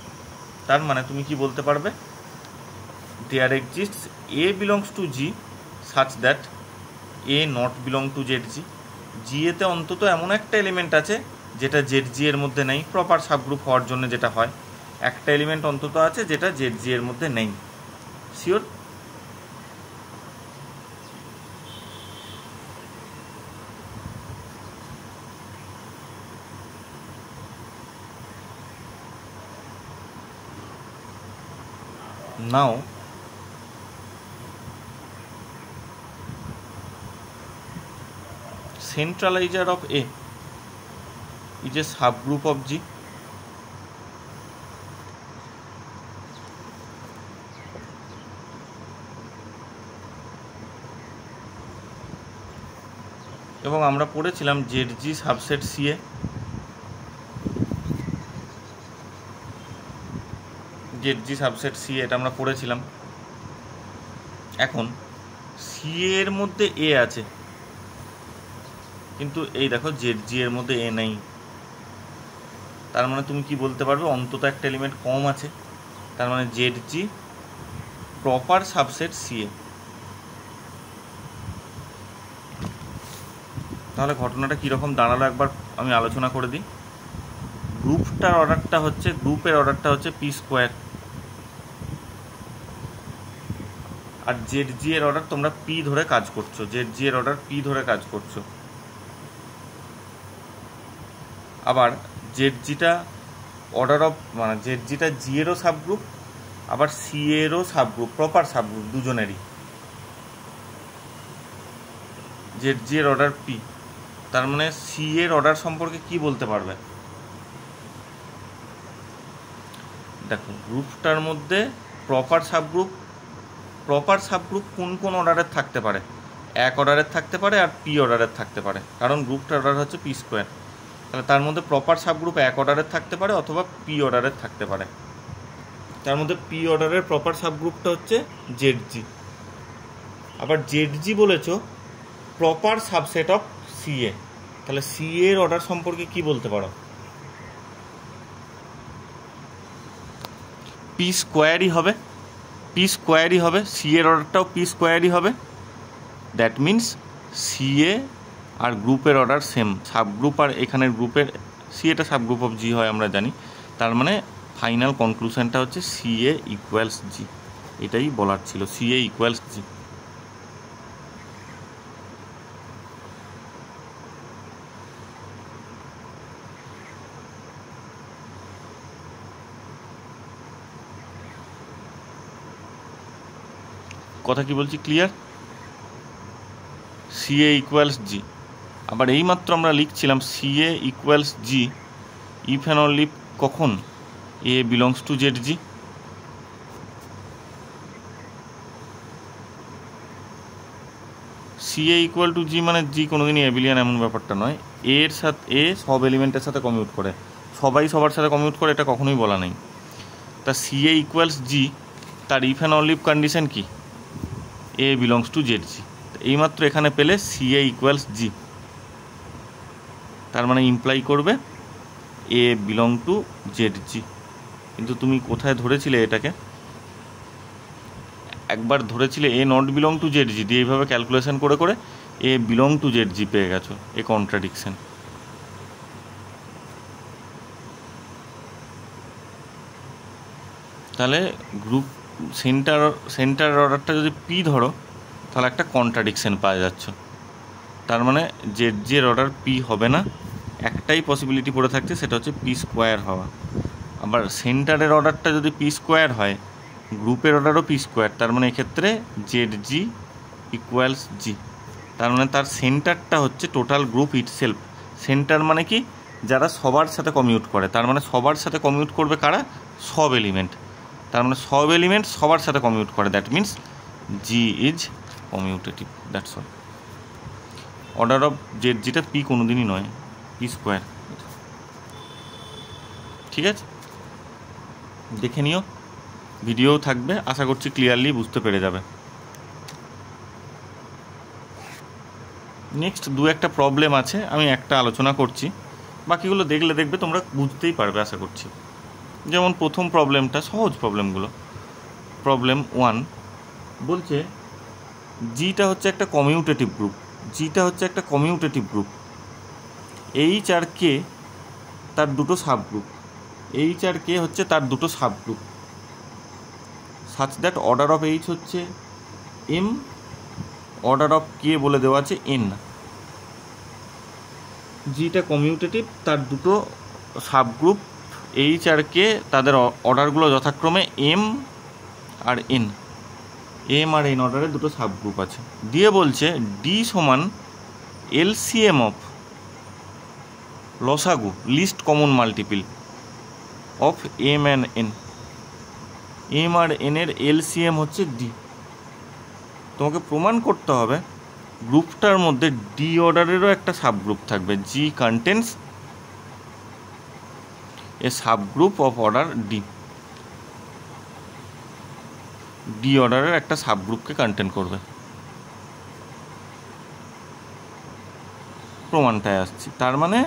তার মানে তুমি কি বলতে পারবে? There exists a belongs to G such that a not belong to Z G. G এতে অন্তত এমন একটা এলিমেন্ট আছে যেটা জেড জি এর মধ্যে নেই। প্রপার সাবগ্রুপ হওয়ার জন্য যেটা হয়, একটা এলিমেন্ট অন্তত আছে যেটা জেড জি এর মধ্যে নেই। Sure? Now centralizer of A is a subgroup of G. এবং আমরা পড়েছিলাম ZG subset CA, ZG subset CA এটা আমরা পড়েছিলাম। এখন CA এর মধ্যে A আছে, কিন্তু এই দেখো ZG এর মধ্যে A নেই। তার মানে তুমি কি বলতে পারবে, অন্তত একটা এলিমেন্ট কম আছে, তার মানে ZG প্রপার সাবসেট CA। তাহলে ঘটনাটা কীরকম দাঁড়ালো একবার আমি আলোচনা করে দিই। গ্রুপের অর্ডারটা হচ্ছে পি স্কোয়ার, আর ZG এর অর্ডার তোমরা পি ধরে কাজ করছো, ZG এর অর্ডার পি ধরে কাজ করছো। আবার ZGটা অর্ডার অফ মানে ZGটা G এরও সাবগ্রুপ, আবার সি এরও সাবগ্রুপ, প্রপার সাবগ্রুপ দুজনেরই। ZG এর অর্ডার পি, তার মানে সি এর অর্ডার সম্পর্কে কি বলতে পারবে? দেখো গ্রুপটার মধ্যে প্রপার সাবগ্রুপ কোন কোন অর্ডারের থাকতে পারে? এক অর্ডারের থাকতে পারে আর পি অর্ডারের থাকতে পারে, কারণ গ্রুপটার অর্ডার হচ্ছে পি স্কোয়ার। তাহলে তার মধ্যে প্রপার সাবগ্রুপ এক অর্ডারের থাকতে পারে অথবা পি অর্ডারের থাকতে পারে। তার মধ্যে পি অর্ডারের প্রপার সাবগ্রুপটা হচ্ছে ZG। আবার ZG বলেছো প্রপার সাবসেট অফ CA, তাহলে CA এর অর্ডার সম্পর্কে কি বলতে পারো? পি স্কোয়ারই হবে, CA এর অর্ডারটাও পি স্কোয়ারই হবে। দ্যাট মিনস CA আর গ্রুপের অর্ডার সেম, সাবগ্রুপ আর এখানের গ্রুপের CAটা সাবগ্রুপ অফ G হয় আমরা জানি। তার মানে ফাইনাল কনক্লুশনটা হচ্ছে CA ইকুয়ালস G, এটাই বলার ছিল, CA ইকুয়ালস G। কথা কি বলছি ক্লিয়ার? CA equals G। আবার এইমাত্র আমরা লিখছিলাম CA equals G if and only কখন? A belongs to ZG। CA equal to G মানে G কোনোদিনই অ্যাবিলিয়ান এমন ব্যাপারটা নয়। এর সাথে A সব এলিমেন্টের সাথে কমিউট করে, সবাই সবার সাথে কমিউট করে, এটা কখনোই বলা নেই। তা CA ইকুয়ালস G, তার ইফ অ্যান্ড অনলি কন্ডিশন কি? A belongs to ZG। এইমাত্র এখানে পেলে CA ইকুয়ালস G, তার মানে ইমপ্লাই করবে A বিলং টু ZG। কিন্তু তুমি কোথায় ধরেছিলে এটাকে? একবার ধরেছিলে A not belong two ZG দিয়ে এইভাবে ক্যালকুলেশন করে করে A বিলং টু ZG পেয়ে গেছো। এ কন্ট্রাডিকশন। তাহলে গ্রুপ সেন্টার অর্ডারটা যদি পি ধরো তাহলে একটা কন্ট্রাডিকশন পাওয়া যাচ্ছ। তার মানে ZG এর অর্ডার পি হবে না, একটাই পসিবিলিটি পড়ে থাকছে, সেটা হচ্ছে পি স্কোয়ার হওয়া। আবার সেন্টারের অর্ডারটা যদি পি স্কোয়ার হয়, গ্রুপের অর্ডারও পি স্কোয়ার, তার মানে এক্ষেত্রে ZG ইকুয়ালস G। তার মানে তার সেন্টারটা হচ্ছে টোটাল গ্রুপ ইটসেলফ। সেন্টার মানে কি? যারা সবার সাথে কমিউট করে, তার মানে সবার সাথে কমিউট করবে কারা? সব এলিমেন্ট। তার মানে সব এলিমেন্ট সবার সাথে কমিউট করে, that means G is commutative, that's all. Order of ZGটা পি কোনোদিনই নয়, পি স্কোয়ার। ঠিক আছে, দেখে নিও, ভিডিও থাকবে, আশা করছি ক্লিয়ারলি বুঝতে পেরে যাবে। নেক্সট দু একটা প্রবলেম আছে, আমি একটা আলোচনা করছি, বাকিগুলো দেখবে তোমরা বুঝতেই পারবে আশা করছি। যেমন প্রথম প্রবলেমটা, সহজ প্রবলেমগুলো। প্রবলেম 1 বলছে জিটা হচ্ছে একটা কমিউটেটিভ গ্রুপ, এইচ আর কে তার দুটো সাবগ্রুপ, হচ্ছে তার দুটো subgroup, such that order of H হচ্ছে এম, অর্ডার অফ কে বলে দেওয়া আছে এন। জিটা কমিউটেটিভ, তার দুটো সাবগ্রুপ এইচ আর কে, তাদের অর্ডারগুলো যথাক্রমে এম আর এন, এম আর এন অর্ডারের দুটো সাবগ্রুপ আছে। দিয়ে বলছে ডি সমান এলসিএম অফ লসাগু least common multiple of m and n. M আর এনের এলসিএম হচ্ছে ডি। তোমাকে প্রমাণ করতে হবে গ্রুপটার মধ্যে ডি অর্ডারেরও একটা সাবগ্রুপ থাকবে। G contains a subgroup of order d. D অর্ডারের একটা সাবগ্রুপকে কন্টেন করবে। প্রমাণটায় আসছি। তার মানে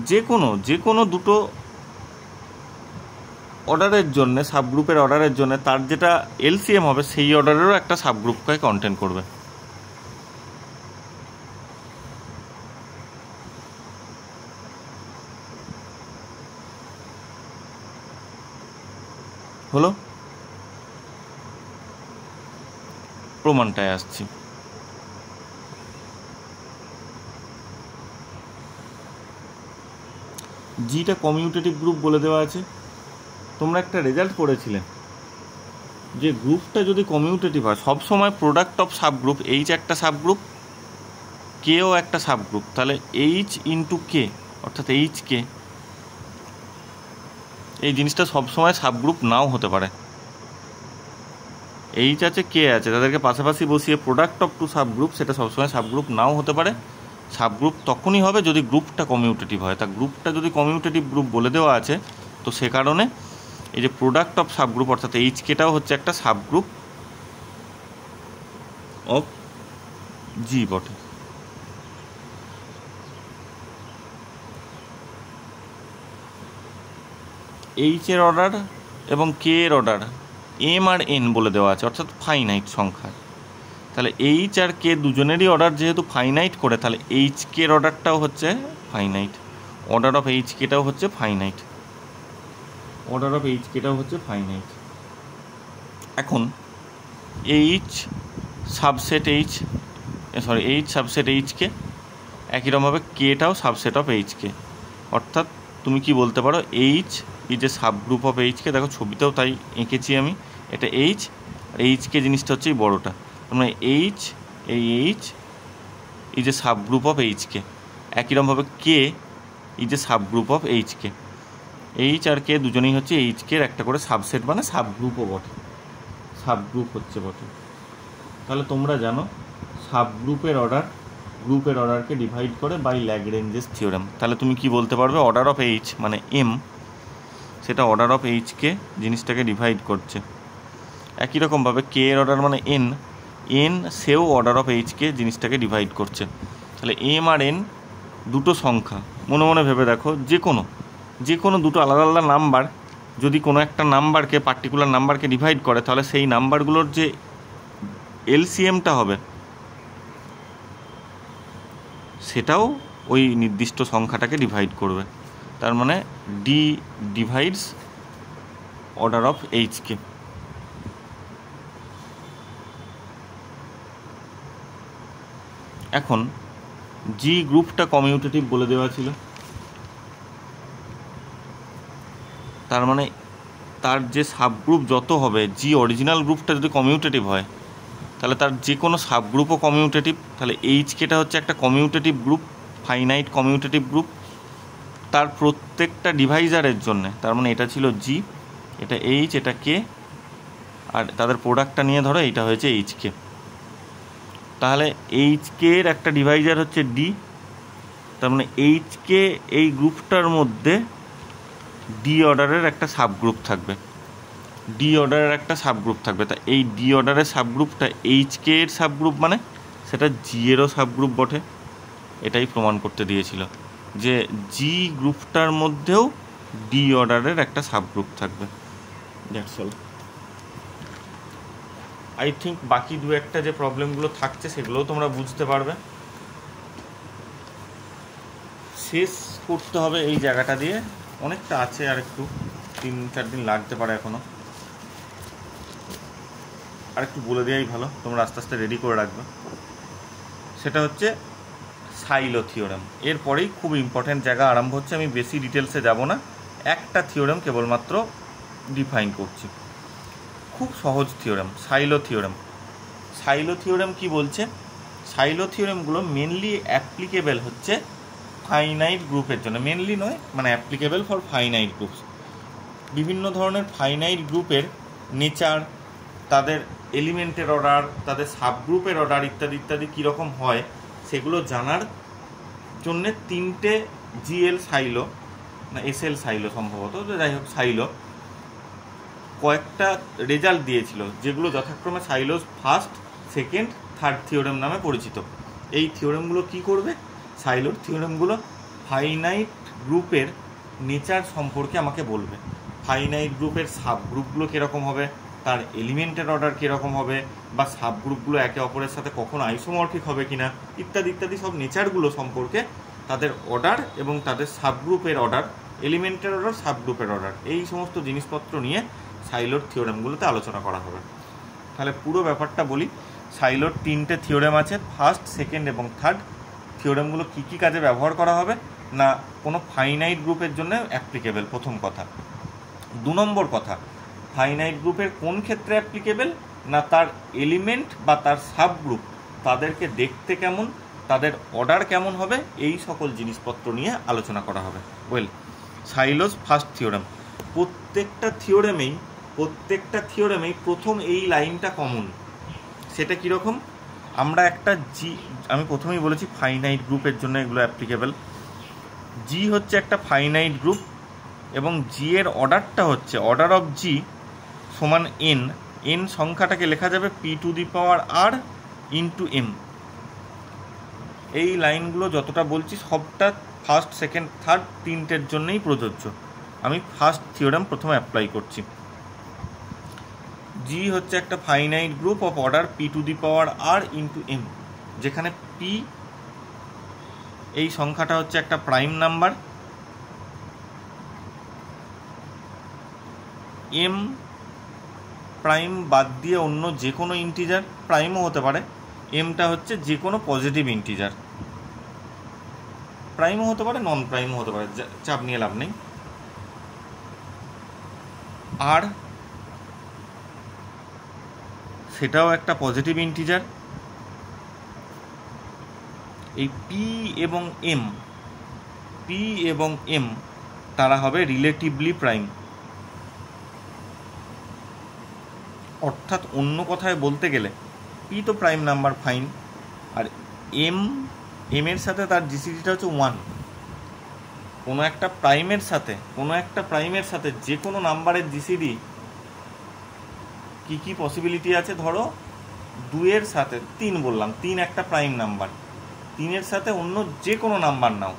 যে কোনো দুটো অর্ডারের জন্য, সাবগ্রুপের অর্ডারের জন্য তার যেটা এলসিএম হবে সেই অর্ডারেরও একটা সাবগ্রুপকে কন্টেন করবে। হলো? প্রমাণটায় আসছি। জিটা কমিউটেটিভ গ্রুপ বলে দেওয়া আছে। তোমরা একটা রেজাল্ট করেছিলে যে গ্রুপটা যদি কমিউটেটিভ হয়, সবসময় প্রোডাক্ট অফ সাবগ্রুপ, এইচ একটা সাবগ্রুপ, কেও একটা সাবগ্রুপ, তাহলে এইচ ইন্টু কে অর্থাৎ এইচ কে, এই জিনিসটা সবসময় সাবগ্রুপ নাও হতে পারে। এইচ আছে, কে আছে, তাদেরকে পাশাপাশি বসিয়ে প্রোডাক্ট অফ টু সাবগ্রুপ, সেটা সবসময় সাবগ্রুপ নাও হতে পারে। সাবগ্রুপ তখনই হবে যদি গ্রুপটা কমিউটেটিভ হয়। তা গ্রুপটা যদি কমিউটেটিভ গ্রুপ বলে দেওয়া আছে, তো সে কারণে এই যে প্রোডাক্ট অফ সাবগ্রুপ অর্থাৎ এইচ কেটাও হচ্ছে একটা সাবগ্রুপ অফ জি বটে। এইচ এর অর্ডার এবং কে এর অর্ডার এম আর এন বলে দেওয়া আছে, অর্থাৎ ফাইনাইট সংখ্যা। তাহলে এইচ আর কে দুজনেরই অর্ডার যেহেতু ফাইনাইট করে, তাহলে এইচ কে এর অর্ডারটাও হচ্ছে ফাইনাইট, অর্ডার অফ এইচ কেটাও হচ্ছে ফাইনাইট, অর্ডার অফ এইচ কেটাও হচ্ছে ফাইনাইট। এখন H subset H H subset এইচকে, একই রকমভাবে কেটাও সাবসেট অফ এইচকে। অর্থাৎ তুমি কি বলতে পারো, এইচ এই যে সাবগ্রুপ অফ এইচকে, দেখো ছবিতেও তাই এঁকেছি আমি, এটা এইচ আর এইচকে জিনিসটা হচ্ছে এই বড়োটা। মানে এইচ, এই এইচ এই যে সাবগ্রুপ অফ এইচকে, একই রকমভাবে কে এই যে subgroup of HK. H R কে দুজনেই হচ্ছে এইচকের একটা করে সাবসেট, মানে সাবগ্রুপও বটে, সাবগ্রুপ হচ্ছে বটে। তাহলে তোমরা জানো সাবগ্রুপের অর্ডার গ্রুপের অর্ডারকে ডিভাইড করে বাই ল্যাগ্রেঞ্জেস থিওরেম। তাহলে তুমি কি বলতে পারবে, অর্ডার অফ এইচ মানে এম, সেটা অর্ডার অফ এইচকে জিনিসটাকে ডিভাইড করছে। একই রকমভাবে কে এর অর্ডার মানে এন, এন সেও অর্ডার অফ এইচকে জিনিসটাকে ডিভাইড করছে। তাহলে এম আর এন দুটো সংখ্যা, মনে মনে ভেবে দেখো, যে কোনো দুটো আলাদা আলাদা নাম্বার যদি কোনো একটা নাম্বারকে, পার্টিকুলার নাম্বারকে ডিভাইড করে, তাহলে সেই নাম্বারগুলোর যে এলসিএমটা হবে সেটাও ওই নির্দিষ্ট সংখ্যাটাকে ডিভাইড করবে। তার মানে ডি ডিভাইডস অর্ডার অফ এইচকে। এখন জি গ্রুপটা কমিউটেটিভ বলে দেওয়া ছিল, তার মানে তার যে সাবগ্রুপ যত হবে, জি অরিজিনাল গ্রুপটা যদি কমিউটেটিভ হয় তাহলে তার যে কোনো সাবগ্রুপও কমিউটেটিভ। তাহলে এইচ কেটা হচ্ছে একটা commutative group, finite commutative group, তার প্রত্যেকটা ডিভাইজারের জন্যে। তার মানে এটা ছিল জি, এটা এইচ, এটা কে, আর তাদের প্রোডাক্টটা নিয়ে ধরো এইটা হয়েছে এইচ কে। তাহলে এইচ কে এর একটা ডিভাইজার হচ্ছে ডি, তার মানে এইচ কে এই গ্রুপটার মধ্যে ডি অর্ডারের একটা সাবগ্রুপ থাকবে, ডি অর্ডারের একটা সাবগ্রুপ থাকবে। তা এই ডি অর্ডারের সাবগ্রুপটা এইচ কে এর সাবগ্রুপ, মানে সেটা জি এরও সাবগ্রুপ বটে। এটাই প্রমাণ করতে দিয়েছিল যে জি গ্রুপটার মধ্যেও ডি অর্ডারের একটা সাবগ্রুপ থাকবে। That's all. আই থিঙ্ক বাকি দু একটা যে প্রবলেমগুলো থাকছে সেগুলোও তোমরা বুঝতে পারবে। শেষ করতে হবে এই জায়গাটা দিয়ে, অনেকটা আছে, আর একটু 3-4 দিন লাগতে পারে এখনও। আর একটু বলে দেওয়াই ভালো, তোমরা আস্তে আস্তে রেডি করে রাখবে। সেটা হচ্ছে সাইলো থিওরেম। এরপরেই খুব ইম্পর্ট্যান্ট জায়গা আরম্ভ হচ্ছে। আমি বেশি ডিটেলসে যাব না, একটা থিওরেম কেবলমাত্র ডিফাইন করছি। খুব সহজ theorem, silo theorem. Silo theorem কি বলছে? সাইলো থিওরেমগুলো মেনলি অ্যাপ্লিকেবল হচ্ছে ফাইনাইট গ্রুপের জন্য, মেনলি নয়, মানে অ্যাপ্লিকেবল ফর ফাইনাইট গ্রুপস। বিভিন্ন ধরনের ফাইনাইট গ্রুপের নেচার, তাদের এলিমেন্টের অর্ডার, তাদের সাবগ্রুপের অর্ডার ইত্যাদি ইত্যাদি কীরকম হয় সেগুলো জানার জন্যে তিনটে জিএল সাইলো, না এসএল সাইলো সম্ভবত, যাই হোক সাইলো কয়েকটা রেজাল্ট দিয়েছিল, যেগুলো যথাক্রমে সাইলোস ফার্স্ট, সেকেন্ড, থার্ড থিওরেম নামে পরিচিত। এই থিওরেমগুলো কি করবে? সাইলোর থিওরেমগুলো ফাইনাইট গ্রুপের নেচার সম্পর্কে আমাকে বলবে। ফাইনাইট গ্রুপের সাবগ্রুপগুলো কীরকম হবে, তার এলিমেন্টের অর্ডার কীরকম হবে, বা সাবগ্রুপগুলো একে অপরের সাথে কখন আইসোমরফিক হবে কিনা ইত্যাদি ইত্যাদি সব নেচারগুলো সম্পর্কে, তাদের অর্ডার এবং তাদের সাবগ্রুপের অর্ডার, এলিমেন্টের অর্ডার, সাবগ্রুপের অর্ডার, এই সমস্ত জিনিসপত্র নিয়ে সাইলোর থিওরেমগুলোতে আলোচনা করা হবে। তাহলে পুরো ব্যাপারটা বলি। সাইলোর তিনটে থিওরেম আছে, ফার্স্ট, সেকেন্ড এবং থার্ড। থিওরেমগুলো কী কী কাজে ব্যবহার করা হবে না, কোনো ফাইনাইট গ্রুপের জন্য অ্যাপ্লিকেবল, প্রথম কথা। 2 নম্বর কথা, ফাইনাইট গ্রুপের কোন ক্ষেত্রে অ্যাপ্লিকেবল না, তার এলিমেন্ট বা তার সাবগ্রুপ তাদেরকে দেখতে কেমন, তাদের অর্ডার কেমন হবে, এই সকল জিনিসপত্র নিয়ে আলোচনা করা হবে। Well, Sylow's first theorem. প্রত্যেকটা থিওরেমেই প্রথম এই লাইনটা কমন। সেটা কীরকম? আমরা একটা আমি প্রথমেই বলেছি ফাইনাইট গ্রুপের জন্য এগুলো অ্যাপ্লিকেবল। জি হচ্ছে একটা ফাইনাইট গ্রুপ এবং জি এর অর্ডারটা হচ্ছে অর্ডার অফ জি সমান এন। এন সংখ্যাটাকে লেখা যাবে p⁴ ইন্টু এম। এই লাইনগুলো যতটা বলছি সবটা ফার্স্ট, সেকেন্ড, থার্ড তিনটের জন্যই প্রযোজ্য। আমি ফার্স্ট থিওরেম প্রথমে অ্যাপ্লাই করছি। জি হচ্ছে একটা finite group of order p⁴ into M, যেখানে p এই সংখ্যাটা হচ্ছে একটা প্রাইম নাম্বার, এম প্রাইম বাদ দিয়ে অন্য যে কোনো ইন্টিজার, প্রাইমও হতে পারে, এমটা হচ্ছে যে কোনো পজিটিভ ইন্টিজার, প্রাইমও হতে পারে, নন প্রাইমও হতে পারে, চাপ নিয়ে লাভ নেই। আর সেটাও একটা পজিটিভ ইন্টিজার। এই পি এবং এম তারা হবে রিলেটিভলি প্রাইম। অর্থাৎ অন্য কথায় বলতে গেলে পি তো প্রাইম নাম্বার, ফাইন, আর এম এর সাথে তার জিসিডিটা হচ্ছে 1। কোনো একটা প্রাইমের সাথে যে কোনো নাম্বারের জিসিডি কি পসিবিলিটি আছে? ধরো 2 এর সাথে 3 বললাম, 3 একটা প্রাইম নাম্বার, 3 এর সাথে অন্য যে কোনো নাম্বার নাও,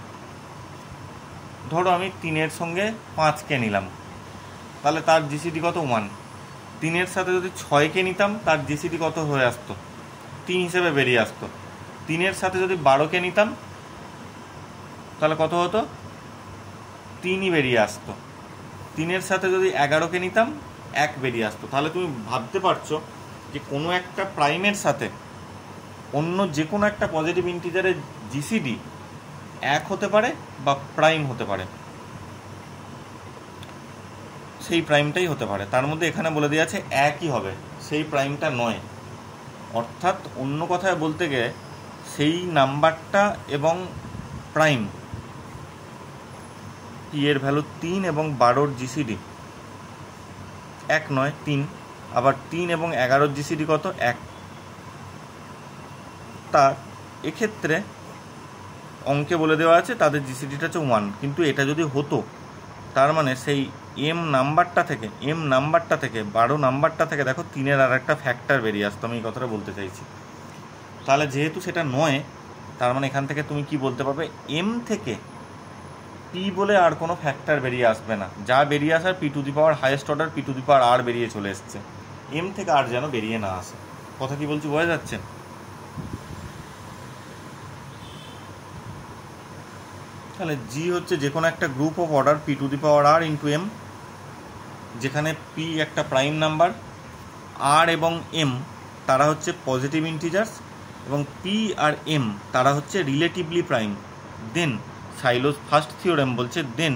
ধরো আমি 3 এর সঙ্গে 5কে নিলাম, তাহলে তার জিসিডি কত? 1। 3 এর সাথে যদি 6কে নিতাম তার জিসিডি কত হয়ে আসতো? 3 হিসেবে বেরিয়ে আসতো। 3 এর সাথে যদি 12কে নিতাম তাহলে কত হতো? 3ই বেরিয়ে আসতো। 3 এর সাথে যদি 11কে নিতাম 1 বেরিয়ে আসতো। তাহলে তুমি ভাবতে পারছো যে কোনো একটা প্রাইমের সাথে অন্য যে কোনো একটা পজিটিভ ইন্টিজারের জিসিডি 1 হতে পারে বা প্রাইম হতে পারে, সেই প্রাইমটাই হতে পারে। তার মধ্যে এখানে বলে দেওয়া আছে একই হবে, সেই প্রাইমটা নয়। অর্থাৎ অন্য কথায় বলতে গেলে সেই নাম্বারটা এবং প্রাইম, পি এর ভ্যালু 3 এবং 12 জিসিডি 1 নয়, 3। আবার 3 এবং 11 জিসিডি কত? 1। তা এক্ষেত্রে অঙ্কে বলে দেওয়া আছে তাদের জিসিডিটা হচ্ছে 1। কিন্তু এটা যদি হতো, তার মানে সেই এম নাম্বারটা থেকে 12 নাম্বারটা থেকে দেখো 3-এর আর একটা ফ্যাক্টর বেরিয়ে আসতো। আমি এই কথাটা বলতে চাইছি। তাহলে যেহেতু সেটা নয়, তার মানে এখান থেকে তুমি কি বলতে পারবে? এম থেকে পি বলে আর কোনো ফ্যাক্টর বেরিয়ে আসবে না। যা বেরিয়ে আসার p⁴ হাইয়েস্ট অর্ডার p⁴ বেরিয়ে চলে এসছে, এম থেকে আর যেন বেরিয়ে না আসে। কথা কি বলছি বোঝা যাচ্ছে? তাহলে জি হচ্ছে যে কোনো একটা group of order p⁴ into M, যেখানে পি একটা প্রাইম নাম্বার, আর এবং এম তারা হচ্ছে পজিটিভ ইন্টিজার্স, এবং পি আর এম তারা হচ্ছে relatively prime. Then Sylow's first theorem বলছে then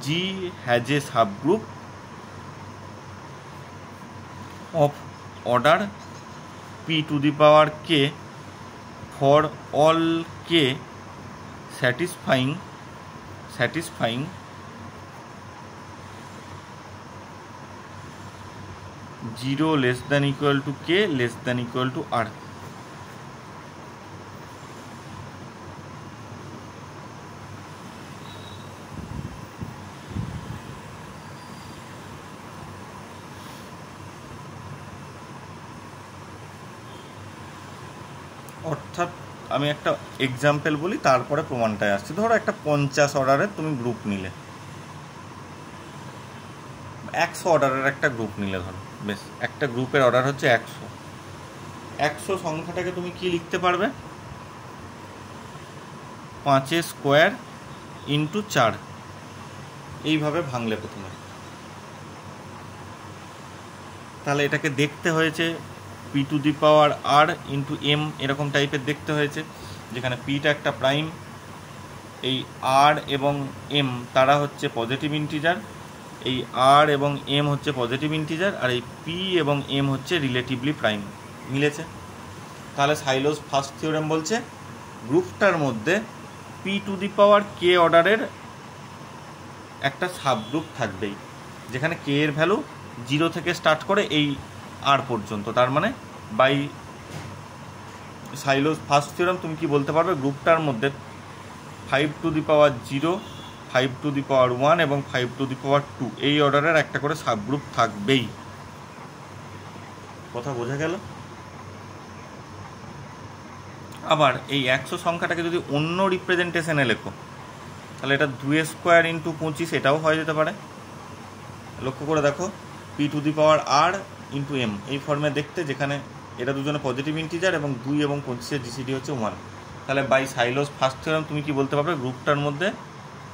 G has a subgroup of order p to the power k for all k satisfying 0 less than equal to k less than equal to r. অর্থাৎ আমি একটা example বলি, তারপরে প্রমাণটায় আসছি। ধরো একটা 50 অর্ডারের তুমি গ্রুপ নিলে, 100 অর্ডারের একটা গ্রুপ নিলে, ধরো বেশ একটা গ্রুপের অর্ডার হচ্ছে 100 সংখ্যাটাকে তুমি কি লিখতে পারবে? 5 স্কোয়ার ইন্টু 4, এইভাবে ভাঙলে প্রথমে। তাহলে এটাকে দেখতে হয়েছে P to the power R into M, এরকম টাইপের দেখতে হয়েছে, যেখানে পিটা একটা প্রাইম, এই আর এবং এম তারা হচ্ছে পজিটিভ ইন্টিজার, এই আর এবং এম হচ্ছে পজিটিভ ইন্টিজার, আর এই পি এবং এম হচ্ছে রিলেটিভলি প্রাইম। মিলেছে? তাহলে সাইলোজ ফার্স্ট থিওরেম বলছে গ্রুপটার মধ্যে পি টু দি পাওয়ার কে অর্ডারের একটা সাবগ্রুপ থাকবেই, যেখানে কে এর ভ্যালু 0 থেকে স্টার্ট করে এই আর পর্যন্ত। তার মানে বাই সাইলোজ ফার্স্ট থিওরেম তুমি কি বলতে পারবে? গ্রুপটার মধ্যে 5 to the power 0, 5 to the power 1 এবং 5 টু দি পাওয়ার 2 এই অর্ডারের একটা করে সাবগ্রুপ থাকবেই। কথা বোঝা গেল? আবার এই 100 সংখ্যাটাকে যদি অন্য রিপ্রেজেন্টেশনে লেখো, তাহলে এটা 2 স্কোয়ার ইন্টু 25, এটাও হয়ে যেতে পারে। লক্ষ্য করে দেখো, P to the power R into M এই ফর্মে দেখতে, যেখানে এটা দুজনে পজিটিভ ইন্টিজার এবং 2 এবং 25-এর জিসিডি হচ্ছে 1। তাহলে বাই সাইলোজ ফার্স্ট থিওরেম তুমি কি বলতে পারবে? গ্রুপটার মধ্যে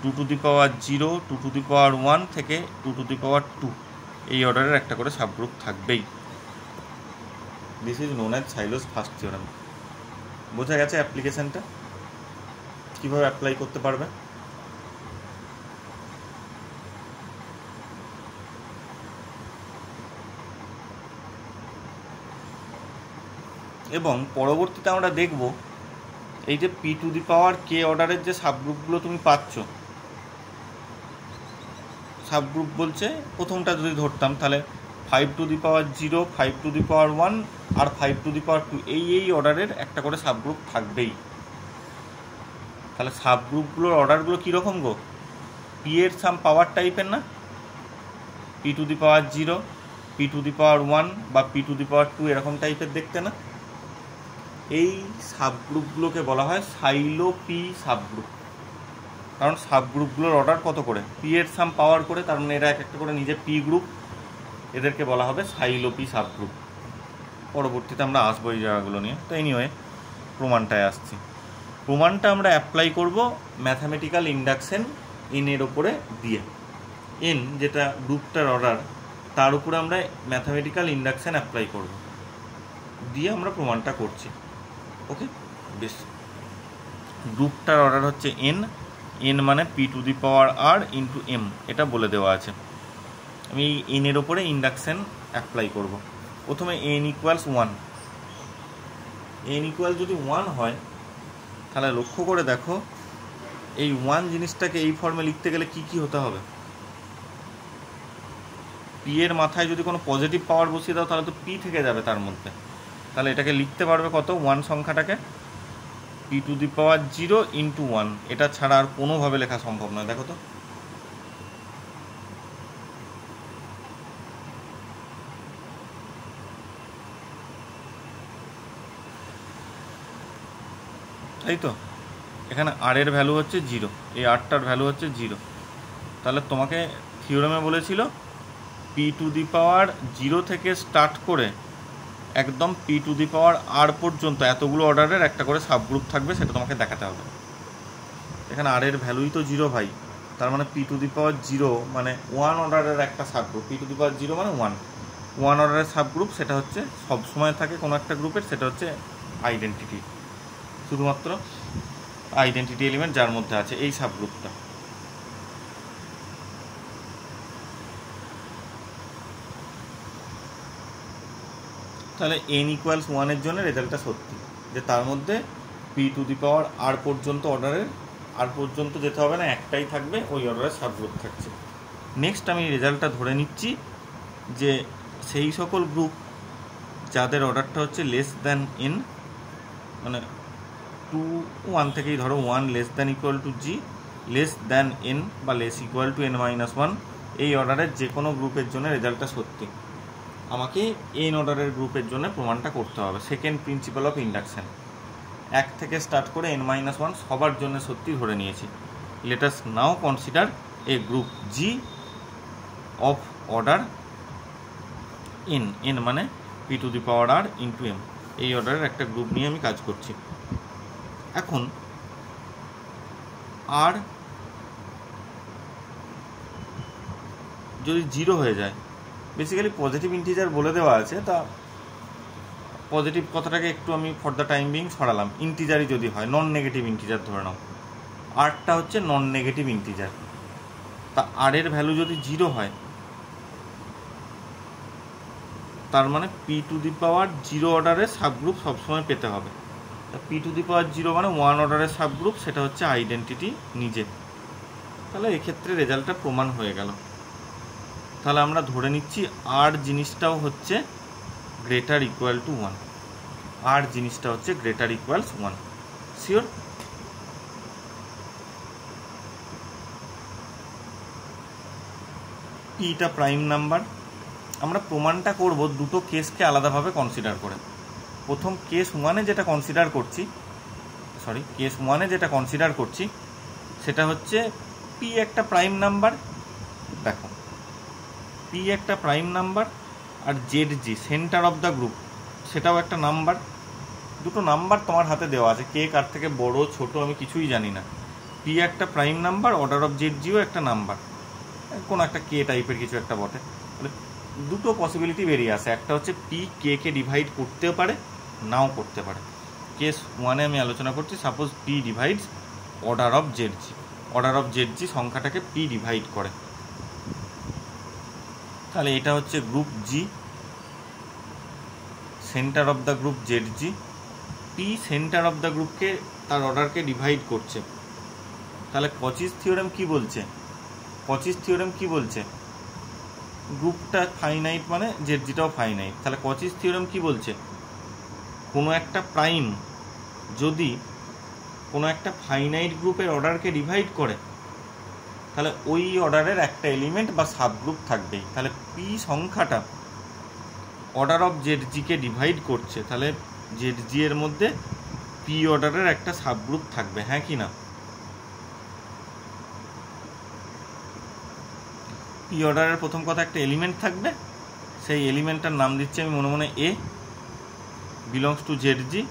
2 to the power 0, 2 to the power 1 থেকে 2 টু দি পাওয়ার 2 এই অর্ডারের একটা করে সাবগ্রুপ থাকবেই। This is known as Sylow's first theorem. বোঝা গেছে অ্যাপ্লিকেশনটা কীভাবে অ্যাপ্লাই করতে পারবে? এবং পরবর্তীতে আমরা দেখব এই যে পি টু দি পাওয়ার কে অর্ডারের যে সাবগ্রুপগুলো তুমি পাচ্ছ, সাবগ্রুপ বলছে প্রথমটা যদি ধরতাম, তাহলে 5 to the power 0, 5 to the power 1 আর 5 টু দি পাওয়ার 2 এই অর্ডারের একটা করে সাবগ্রুপ থাকবেই। তাহলে সাবগ্রুপগুলোর অর্ডারগুলো কীরকম গো? পি এর সাম পাওয়ার টাইপের না? P to the power 0, P to the power 1 বা পি টু দি পাওয়ার 2 এরকম টাইপের দেখতে না? এই সাবগ্রুপগুলোকে বলা হয় সাইলো পি সাবগ্রুপ। কারণ সাবগ্রুপগুলোর অর্ডার কত করে? পি এর সাম পাওয়ার করে, তার মানে এরা এক একটা করে নিজে পি গ্রুপ, এদেরকে বলা হবে সাইলো পি সাবগ্রুপ। পরবর্তীতে আমরা আসবো এই জায়গাগুলো নিয়ে। তো এনিওয়ে প্রমাণটায় আসছি। প্রমাণটা আমরা অ্যাপ্লাই করব ম্যাথামেটিক্যাল ইন্ডাকশন এন এর ওপরে দিয়ে। এন যেটা গ্রুপটার অর্ডার, তার উপরে আমরা ম্যাথামেটিক্যাল ইন্ডাকশন অ্যাপ্লাই করব, দিয়ে আমরা প্রমাণটা করছি। ওকে, বেশ। গ্রুপটার অর্ডার হচ্ছে এন, এন মানে P to the power R into M, এটা বলে দেওয়া আছে। আমি এই এনের ওপরে ইন্ডাকশন অ্যাপ্লাই করব। প্রথমে এন ইকুয়ালস 1। এন ইকুয়াল যদি 1 হয়, তাহলে লক্ষ্য করে দেখো এই 1 জিনিসটাকে এই ফর্মে লিখতে গেলে কি কি হতে হবে? পি এর মাথায় যদি কোনো পজিটিভ পাওয়ার বসিয়ে দাও, তাহলে তো পি থেকে যাবে তার মধ্যে। তাহলে এটাকে লিখতে পারবে কত? 1 সংখ্যাটাকে p to the power 0 into 1, এটা ছাড়া আর কোনোভাবে লেখা সম্ভব নয়। দেখো তো, তাই তো? এখানে আর এর ভ্যালু হচ্ছে 0, এই আরটার ভ্যালু হচ্ছে 0। তাহলে তোমাকে থিওরেমে বলেছিল পি টু দি পাওয়ার 0 থেকে স্টার্ট করে একদম p to the power r পর্যন্ত এতগুলো অর্ডারের একটা করে সাবগ্রুপ থাকবে, সেটা তোমাকে দেখাতে হবে। এখানে আর এর ভ্যালুই তো 0 ভাই, তার মানে পি টু দি পাওয়ার 0 মানে 1 অর্ডারের একটা subgroup. P to the power 0 মানে 1 অর্ডারের সাবগ্রুপ, সেটা হচ্ছে সবসময় থাকে কোনো একটা গ্রুপের, সেটা হচ্ছে আইডেন্টিটি, শুধুমাত্র আইডেন্টিটি এলিমেন্ট যার মধ্যে আছে এই সাবগ্রুপটা। তাহলে n ইকুয়ালস 1 জন্য রেজাল্টটা সত্যি, যে তার মধ্যে p⁴ পর্যন্ত অর্ডারের পর্যন্ত যেতে হবে না, একটাই থাকবে, ওই অর্ডারের সাবগ্রুপ থাকছে। নেক্সট আমি রেজাল্টটা ধরে নিচ্ছি যে সেই সকল গ্রুপ যাদের অর্ডারটা হচ্ছে লেস দ্যান n, মানে 2 1 থেকেই ধরো 1 less than equal to G, less than n বা লেস ইকুয়াল টু n-1, এই অর্ডারের যে কোনো গ্রুপের জন্য রেজাল্টটা সত্যি। আমাকে n অর্ডারের গ্রুপের জন্য প্রমাণটা করতে হবে। সেকেন্ড প্রিন্সিপাল অফ ইন্ডাকশন, 1 থেকে স্টার্ট করে n-1 সবার জন্য সত্যি ধরে নিয়েছি। Let us now consider A group G of order n মানে p⁴ ইন্টু m, এই অর্ডারের একটা গ্রুপ নিয়ে আমি কাজ করছি। এখন আর যদি 0 হয়ে যায়, বেসিক্যালি পজিটিভ ইন্টিজার বলে দেওয়া আছে, তা পজিটিভ কথাটাকে একটু আমি ফর দ্য টাইম বিং সরালাম। ইন্টিজারই যদি হয়, নন নেগেটিভ ইন্টিজার ধরে নাও, আরটা হচ্ছে নন নেগেটিভ ইন্টিজার, তা আর এর ভ্যালু যদি 0 হয়, তার মানে p⁴ অর্ডারের সাবগ্রুপ সবসময় পেতে হবে। তা p⁴ মানে 1 অর্ডারের সাবগ্রুপ, সেটা হচ্ছে আইডেন্টিটি নিজে। তাহলে এক্ষেত্রে রেজাল্টটা প্রমাণ হয়ে গেল। তাহলে আমরা ধরে নিচ্ছি আর জিনিসটাও হচ্ছে গ্রেটার ইকুয়াল টু 1, আর জিনিসটা হচ্ছে গ্রেটার ইকুয়ালস 1। শিওর? পিটা প্রাইম নাম্বার। আমরা প্রমাণটা করব দুটো কেসকে আলাদাভাবে কনসিডার করে। প্রথম কেস 1-এ যেটা কনসিডার করছি সেটা হচ্ছে পি একটা প্রাইম নাম্বার। দেখো, পি একটা প্রাইম নাম্বার আর Z G centre of the group সেটাও একটা নাম্বার। দুটো নাম্বার তোমার হাতে দেওয়া আছে, কে কার থেকে বড় ছোট আমি কিছুই জানি না। পি একটা প্রাইম নাম্বার, অর্ডার অফ জেড-জিও একটা নাম্বার, কোনো একটা কে টাইপের কিছু একটা বটে। দুটো পসিবিলিটি বেরিয়ে আসে, একটা হচ্ছে পি কে ডিভাইড করতেও পারে, নাও করতে পারে। কেস 1-এ আমি আলোচনা করছি, suppose p divides order of Z G, order of Z G সংখ্যাটাকে পি ডিভাইড করে। তাহলে এটা হচ্ছে group G, centre of the group Z G. P centre of the গ্রুপকে, তার অর্ডারকে ডিভাইড করছে। তাহলে কচিস থিওরেম কি বলছে? গ্রুপটা ফাইনাইট মানে জেড-জিটাও ফাইনাইট। তাহলে কচিস থিওরেম কি বলছে? কোনো একটা প্রাইম যদি কোনো একটা ফাইনাইট গ্রুপের অর্ডারকে ডিভাইড করে, তাহলে ওই অর্ডারের একটা এলিমেন্ট বা সাবগ্রুপ থাকবেই। তাহলে পি সংখ্যাটা অর্ডার অফ জেড-জিকে ডিভাইড করছে, তাহলে জেড-জি এর মধ্যে পি অর্ডারের একটা সাবগ্রুপ থাকবে, হ্যাঁ কি না? পি অর্ডারের প্রথম কথা একটা এলিমেন্ট থাকবে, সেই এলিমেন্টটার নাম দিচ্ছি আমি মনে মনে এ, বিলংস টু জেড-জি,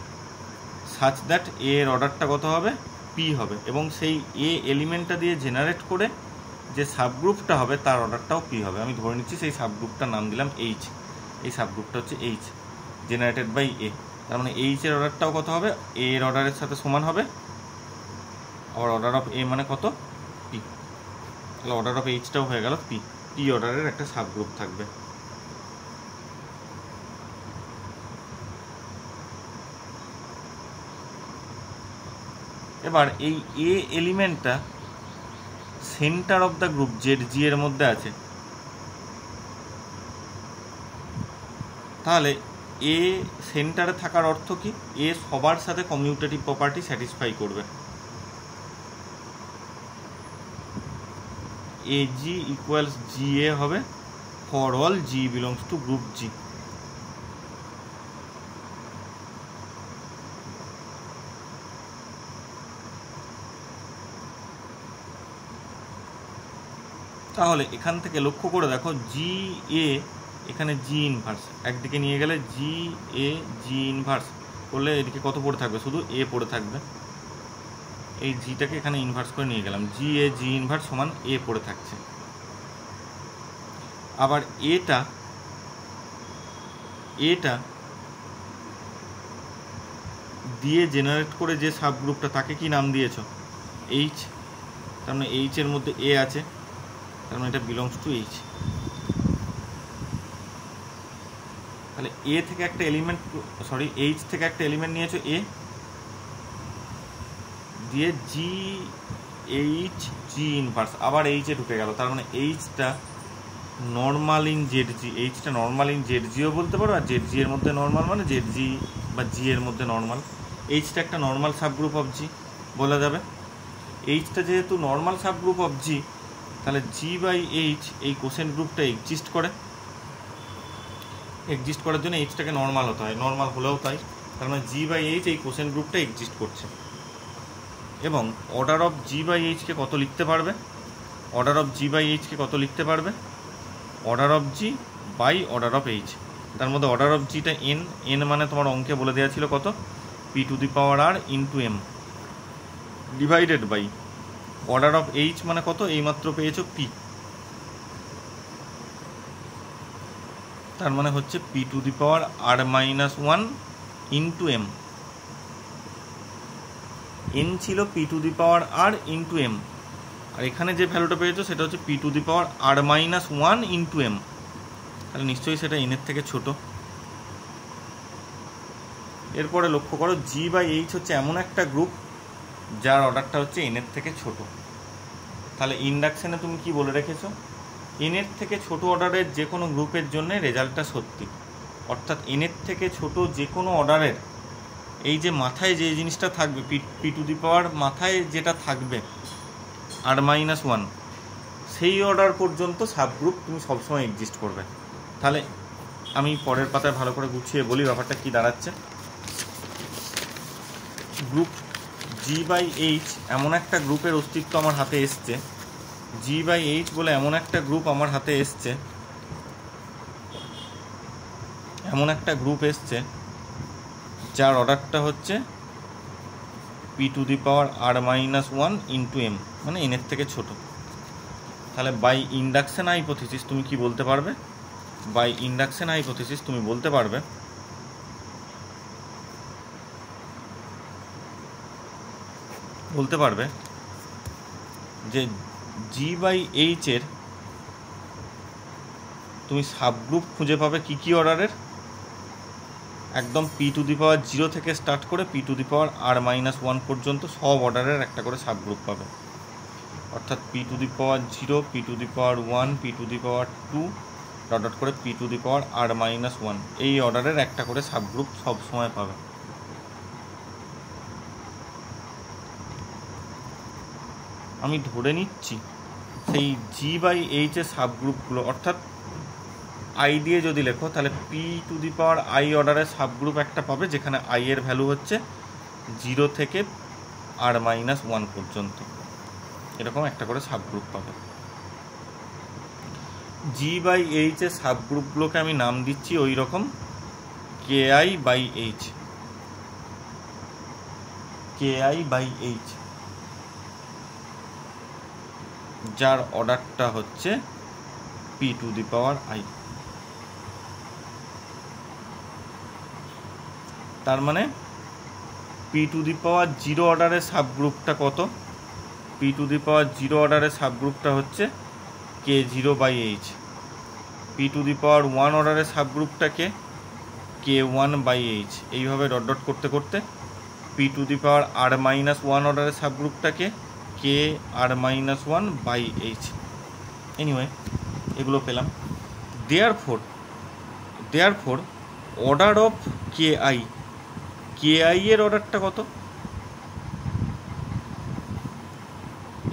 সাচ দ্যাট এ এর অর্ডারটা কত হবে? পি হবে, এবং সেই এ এলিমেন্টটা দিয়ে জেনারেট করে যে সাবগ্রুপটা হবে তার অর্ডারটাও পি হবে। আমি ধরে নিচ্ছি সেই সাবগ্রুপটার নাম দিলাম এইচ, এই সাবগ্রুপটা হচ্ছে এইচ, জেনারেটেড বাই এ। তার মানে এইচ এর অর্ডারটাও কত হবে? এ এর অর্ডারের সাথে সমান হবে, আবার অর্ডার অফ এ মানে কত? পি। তাহলে অর্ডার অফ এইচটাও হয়ে গেল পি। পি অর্ডারের একটা সাবগ্রুপ থাকবে। এবার এই এ এলিমেন্টটা সেন্টার অফ দ্য গ্রুপ জেড-জি এর মধ্যে আছে, তাহলে এ সেন্টারে থাকার অর্থ কি? এ সবার সাথে কমিউটেটিভ প্রপার্টি স্যাটিসফাই করবে। এ জি ইকুয়ালস জি এ হবে for all g belongs to group G. তাহলে এখান থেকে লক্ষ্য করে দেখো, জি এ এখানে জি ইনভার্স, একদিকে নিয়ে গেলে জি এ জি ইনভার্স করলে এদিকে কত পড়ে থাকবে? শুধু এ পড়ে থাকবে। এই জিটাকে এখানে ইনভার্স করে নিয়ে গেলাম, জি এ জি ইনভার্স সমান এ পড়ে থাকছে। আবার এটা দিয়ে জেনারেট করে যে সাবগ্রুপটা, তাকে কি নাম দিয়েছ? এইচ। তার মানে এইচ এর মধ্যে এ আছে, তার মানে এটা বিলংস টু এইচ। তাহলে এ থেকে একটা এলিমেন্ট, সরি এইচ থেকে একটা এলিমেন্ট নিয়েছো এ, দিয়ে জি এইচ জি ইনভার্স, আবার এইচে ঢুকে গেল, তার মানে এইচটা নর্মাল ইন জেড জি, এইচটা নর্মাল ইন জেড জিও বলতে পারো, আর জেড জি এর মধ্যে নর্মাল মানে জেড জি বা জি এর মধ্যে নর্মাল। এইচটা একটা নর্মাল সাবগ্রুপ অফ জি বলা যাবে। এইচটা যেহেতু নর্মাল সাবগ্রুপ অফ জি, তাহলে জি বাই এইচ এই কোসেন্ট গ্রুপটা এক্সিস্ট করে। এক্সিস্ট করার জন্য এইচটাকে নর্মাল হতে হয়, নর্মাল হলেও তাই, তার মানে জি বাই এইচ এই কোসেন্ট গ্রুপটা এক্সিস্ট করছে। এবং অর্ডার অফ জি বাই এইচকে কত লিখতে পারবে? অর্ডার অফ জি বাই এইচকে কত লিখতে পারবে? Order of G by order of H. তার মধ্যে অর্ডার অফ জিটা এন, এন মানে তোমার অঙ্কে বলে দেওয়া ছিল কত, P to the power R into M divided by order of H মানে কত, এইমাত্র পেয়েছো পি, তার মানে হচ্ছে P to the power R minus one into m. N ছিল p to the power R into m, আর এখানে যে ভ্যালুটা পেয়েছো সেটা হচ্ছে P to the power R minus one into m, তাহলে নিশ্চয়ই সেটা এনের থেকে ছোট। এরপরে লক্ষ্য করো জি বাই এইচ হচ্ছে এমন একটা গ্রুপ যার অর্ডারটা হচ্ছে এনের থেকে ছোট। তাহলে ইন্ডাকশানে তুমি কি বলে রেখেছো, এনের থেকে ছোট অর্ডারের যে কোনো গ্রুপের জন্য রেজাল্টটা সত্যি, অর্থাৎ এনের থেকে ছোট যে কোনো অর্ডারের এই যে মাথায় যে জিনিসটা থাকবে পি টু দি পাওয়ার মাথায় যেটা থাকবে আর মাইনাস ওয়ান, সেই অর্ডার পর্যন্ত সাবগ্রুপ তুমি সবসময় এক্সিস্ট করবে। তাহলে আমি পরের পাতায় ভালো করে গুছিয়ে বলি ব্যাপারটা কি দাঁড়াচ্ছে। গ্রুপ জি বাই এইচ এমন একটা গ্রুপের অস্তিত্ব আমার হাতে এসছে, জি বাই এইচ বলে এমন একটা গ্রুপ আমার হাতে এসছে, এমন একটা গ্রুপ এসছে যার অর্ডারটা হচ্ছে P to the power R minus one into M, মানে এনের থেকে ছোট। তাহলে বাই ইন্ডাকশন হাইপোথিসিস তুমি কি বলতে পারবে? বাই ইন্ডাকশন হাইপোথিসিস তুমি বলতে পারবে যে জি বাই এইচের তুমি সাবগ্রুপ খুঁজে পাবে কি কি অর্ডারের, একদম p to the power zero থেকে স্টার্ট করে P to the power R minus one পর্যন্ত সব অর্ডারের একটা করে সাবগ্রুপ পাবে। অর্থাৎ p to the power zero, p to the power one, p to the power two, dot করে P to the power R minus one, এই অর্ডারের একটা করে সাবগ্রুপ সব সময় পাবে। আমি ধরে নিচ্ছি সেই জি বাই এইচের সাবগ্রুপগুলো, অর্থাৎ আই দিয়ে যদি লেখো তাহলে P to the power I অর্ডারের সাবগ্রুপ একটা পাবে, যেখানে আই এর ভ্যালু হচ্ছে জিরো থেকে আর মাইনাস ওয়ান পর্যন্ত, এরকম একটা করে সাবগ্রুপ পাবে। জি বাই এইচের সাবগ্রুপগুলোকে আমি নাম দিচ্ছি ওই রকম K I by H, K I by H, যার অর্ডারটা হচ্ছে P to the power i. তার মানে P to the power zero অর্ডারের সাবগ্রুপটা কত? P to the power zero অর্ডারের সাবগ্রুপটা হচ্ছে K zero by H. P to the power one অর্ডারের সাবগ্রুপটাকে কে ওয়ান বাই এইচ, এইভাবে ডট ডট করতে করতে p to the power R minus one অর্ডারের সাবগ্রুপটাকে K R minus one by H. Anyway এগুলো পেলাম। Therefore order of K I, K I এর অর্ডারটা কত?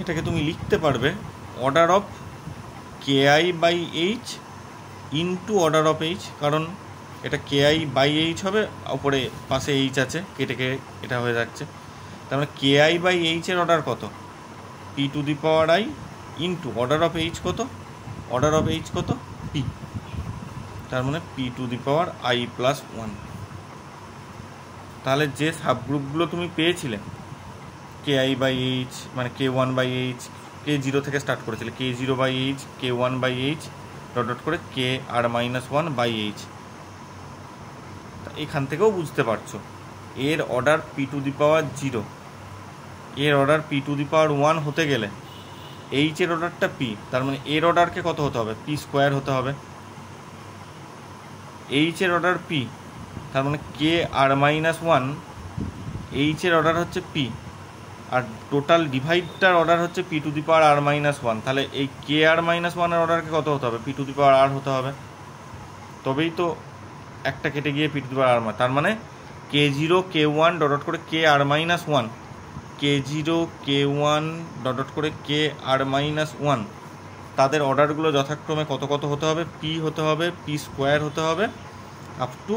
এটাকে তুমি লিখতে পারবে order of K I by H into order of H, কারণ এটা কে আই বাই এইচ হবে, ওপরে পাশে এইচ আছে, কেটে কেটে এটা হয়ে যাচ্ছে। তার মানে কে আই বাই এইচের অর্ডার কত? P to the power I into order of H কত? অর্ডার অফ এইচ কত? পি, তার মানে P to the power I plus one. তাহলে যে সাবগ্রুপগুলো তুমি পেয়েছিলে কে আই বাই এইচ মানে K one by H, K zero থেকে স্টার্ট করেছিলে, K zero by H, K one by H, dot dot করে K R minus one by H, এখান থেকেও বুঝতে পারছো এর order P to the power zero, এর order P to the power one হতে গেলে এইচের অর্ডারটা পি, তার মানে এর অর্ডারকে কত হতে হবে? পি স্কোয়ার হতে হবে। এইচের অর্ডার পি, তার মানে কে আর মাইনাস ওয়ান, এইচের অর্ডার হচ্ছে পি, আর টোটাল ডিভাইডটার অর্ডার হচ্ছে P to the power R minus one. তাহলে এই কে আর মাইনাস ওয়ানের অর্ডারকে কত হতে হবে? P to the power r হতে হবে, তবেই তো একটা কেটে গিয়ে পি টু দি পাওয়ার আর, তার মানে কে জিরো কে ওয়ান ডট করে কে আর মাইনাস ওয়ান, কে জিরো কে ওয়ান ডট করে কে আর মাইনাস ওয়ান, তাদের অর্ডারগুলো যথাক্রমে কত কত হতে হবে? পি হতে হবে, পি স্কোয়ার হতে হবে, up to